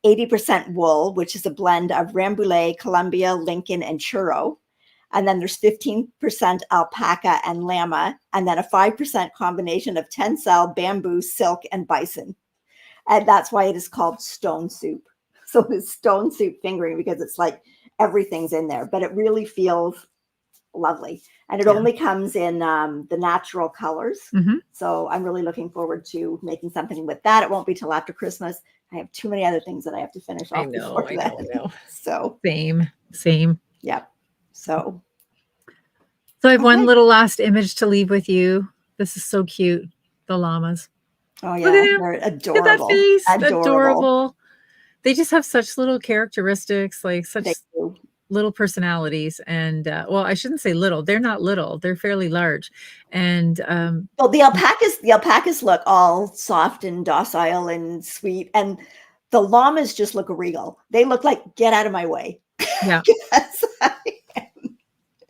80% wool, which is a blend of Rambouillet, Columbia, Lincoln, and Churro. And then there's 15% alpaca and llama, and then a 5% combination of tencel, bamboo, silk, and bison. And that's why it is called Stone Soup. So it's Stone Soup fingering, because it's like everything's in there, but it really feels lovely. And it only comes in the natural colors. So I'm really looking forward to making something with that. It won't be till after Christmas. I have too many other things that I have to finish off before that. I know. So same. Yep. So I have one little last image to leave with you. This is so cute. The llamas. Oh yeah, they're adorable. Look at that face. Adorable. They just have such little characteristics, like such little personalities. And well, I shouldn't say little. They're not little. They're fairly large. And well, the alpacas look all soft and docile and sweet, and the llamas just look regal. They look like, get out of my way. Yeah.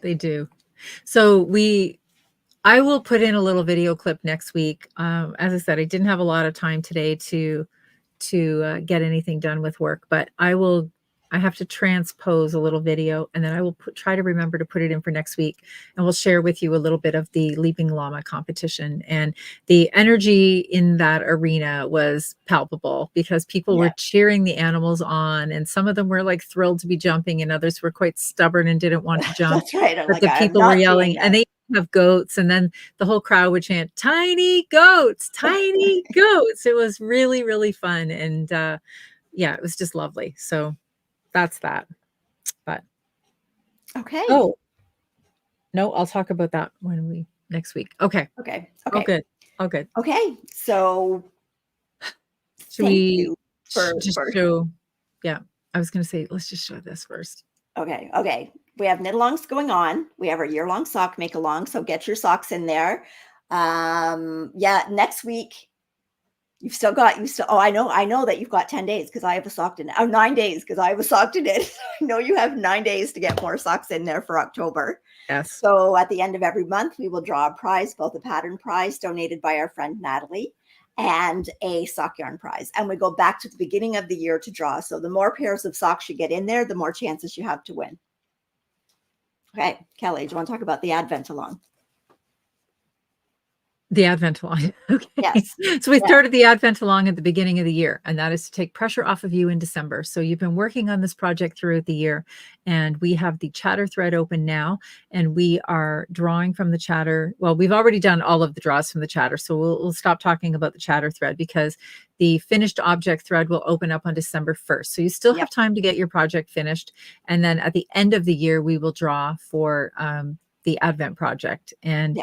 They do. So I will put in a little video clip next week. As I said, I didn't have a lot of time today to get anything done with work, but I will I have to transpose a little video, and then I will try to remember to put it in for next week. And we'll share with you a little bit of the Leaping Llama competition. And the energy in that arena was palpable because people were cheering the animals on, and some of them were like thrilled to be jumping, and others were quite stubborn and didn't want to jump. That's right. But the people were yelling, and they have goats, and then the whole crowd would chant, "Tiny goats, tiny goats." It was really, really fun. And yeah, it was just lovely. So that's that. But okay. Oh no, I'll talk about that when next week. Okay. Okay. Oh, good. Oh, good. Okay. So should we just show? Yeah, I was going to say, let's just show this first. Okay. Okay. We have knit-alongs going on. We have our year-long sock make-along. So get your socks in there. Yeah, next week. Oh, I know that you've got 10 days because I have a sock in it. 9 days because I have a sock in it. I know you have 9 days to get more socks in there for October. Yes. So at the end of every month, we will draw a prize, both a pattern prize donated by our friend Natalie and a sock yarn prize. And we go back to the beginning of the year to draw. So the more pairs of socks you get in there, the more chances you have to win. Okay, Kelly, do you want to talk about the Advent along? The Advent along. Okay. Yes. So we started the Advent along at the beginning of the year, and that is to take pressure off of you in December. So you've been working on this project throughout the year, and we have the chatter thread open now, and we are drawing from the chatter. Well, we've already done all of the draws from the chatter, so we'll stop talking about the chatter thread because the finished object thread will open up on December 1st. So you still have time to get your project finished. And then at the end of the year, we will draw for the Advent project. And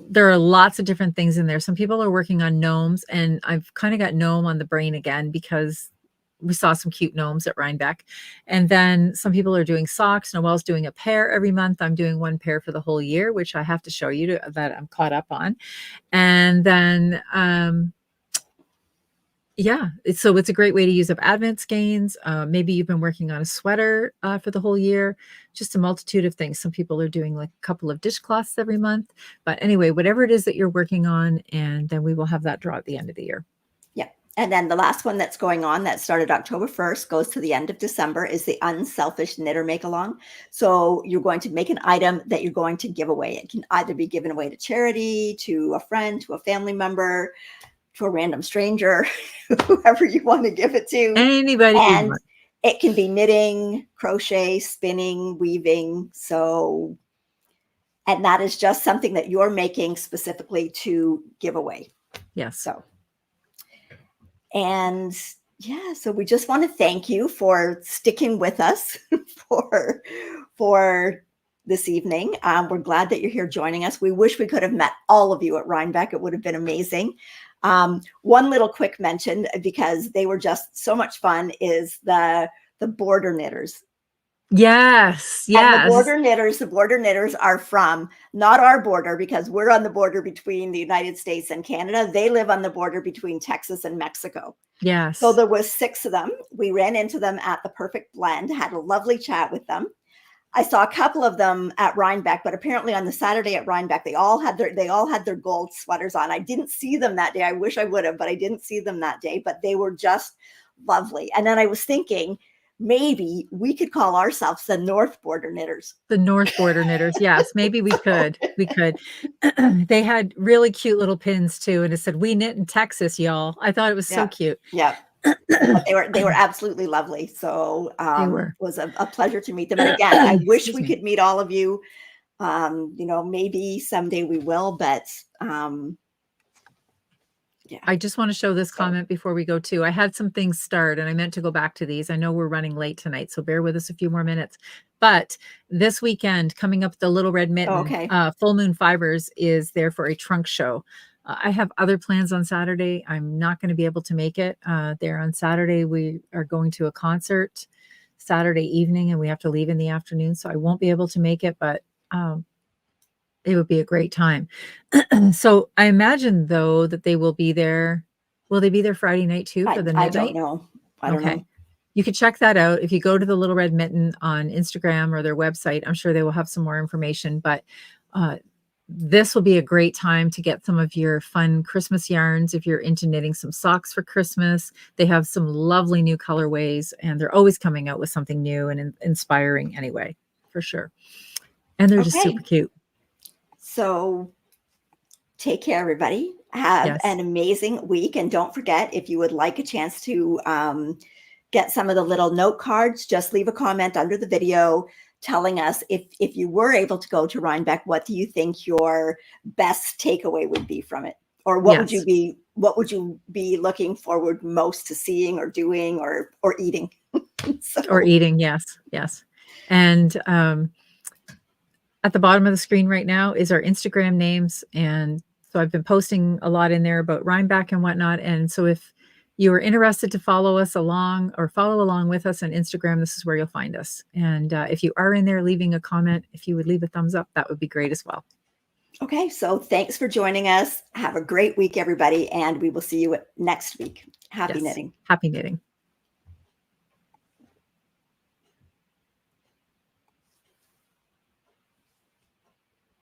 there are lots of different things in there. Some people are working on gnomes, and I've kind of got gnome on the brain again because we saw some cute gnomes at Rhinebeck. And then some people are doing socks. Noelle's doing a pair every month. I'm doing one pair for the whole year, which I have to show you that I'm caught up on. And then yeah, so it's a great way to use up Advent skeins. Maybe you've been working on a sweater for the whole year, just a multitude of things. Some people are doing like a couple of dishcloths every month. But anyway, whatever it is that you're working on, and then we will have that draw at the end of the year. Yeah. And then the last one that's going on that started October 1st, goes to the end of December, is the Unselfish Knitter Make-Along. So you're going to make an item that you're going to give away. It can either be given away to charity, to a friend, to a family member, to a random stranger, whoever you want to give it to. Anybody. And it can be knitting, crochet, spinning, weaving. So, and that is just something that you're making specifically to give away. Yes. So, and yeah, so we just want to thank you for sticking with us for this evening. We're glad that you're here joining us. We wish we could have met all of you at Rhinebeck. It would have been amazing. One little quick mention, because they were just so much fun, is the border knitters. Yes. And the border knitters are from not our border, because we're on the border between the United States and Canada. They live on the border between Texas and Mexico. Yes. So there was 6 of them. We ran into them at the Perfect Blend, had a lovely chat with them. I saw a couple of them at Rhinebeck, but apparently on the Saturday at Rhinebeck, they all had their gold sweaters on. I didn't see them that day. I wish I would have, but I didn't see them that day, but they were just lovely. And then I was thinking, maybe we could call ourselves the North Border Knitters. The North Border Knitters. Yes, maybe we could. We could. They had really cute little pins too. And it said, "We knit in Texas, y'all." I thought it was so cute. Yeah. They were absolutely lovely. So it was a pleasure to meet them. And again, I wish we could meet all of you. Maybe someday we will, but yeah. I just want to show this comment before we go too. I had some things start and I meant to go back to these. I know we're running late tonight, so bear with us a few more minutes. But this weekend, coming up, the Little Red Mitten, Full Moon Fibers is there for a trunk show. I have other plans on Saturday. I'm not going to be able to make it there on Saturday. We are going to a concert Saturday evening and we have to leave in the afternoon. So I won't be able to make it, but it would be a great time. So I imagine though that they will be there. Will they be there Friday night too for the knit night? I don't know. I don't know. You could check that out. If you go to the Little Red Mitten on Instagram or their website, I'm sure they will have some more information, but this will be a great time to get some of your fun Christmas yarns. If you're into knitting some socks for Christmas, they have some lovely new colorways, and they're always coming out with something new and inspiring anyway, for sure. And they're just super cute. So take care, everybody. Have an amazing week. And don't forget, if you would like a chance to get some of the little note cards, just leave a comment under the video telling us if you were able to go to Rhinebeck, what do you think your best takeaway would be from it? Or what would you be looking forward most to seeing or doing or eating? Or eating, yes. And at the bottom of the screen right now is our Instagram names. And so I've been posting a lot in there about Rhinebeck and whatnot. And so if you are interested to follow us along or follow along with us on Instagram, this is where you'll find us. And if you are in there leaving a comment, if you would leave a thumbs up, that would be great as well. Okay, so thanks for joining us. Have a great week, everybody. And we will see you next week. Happy knitting. Happy knitting.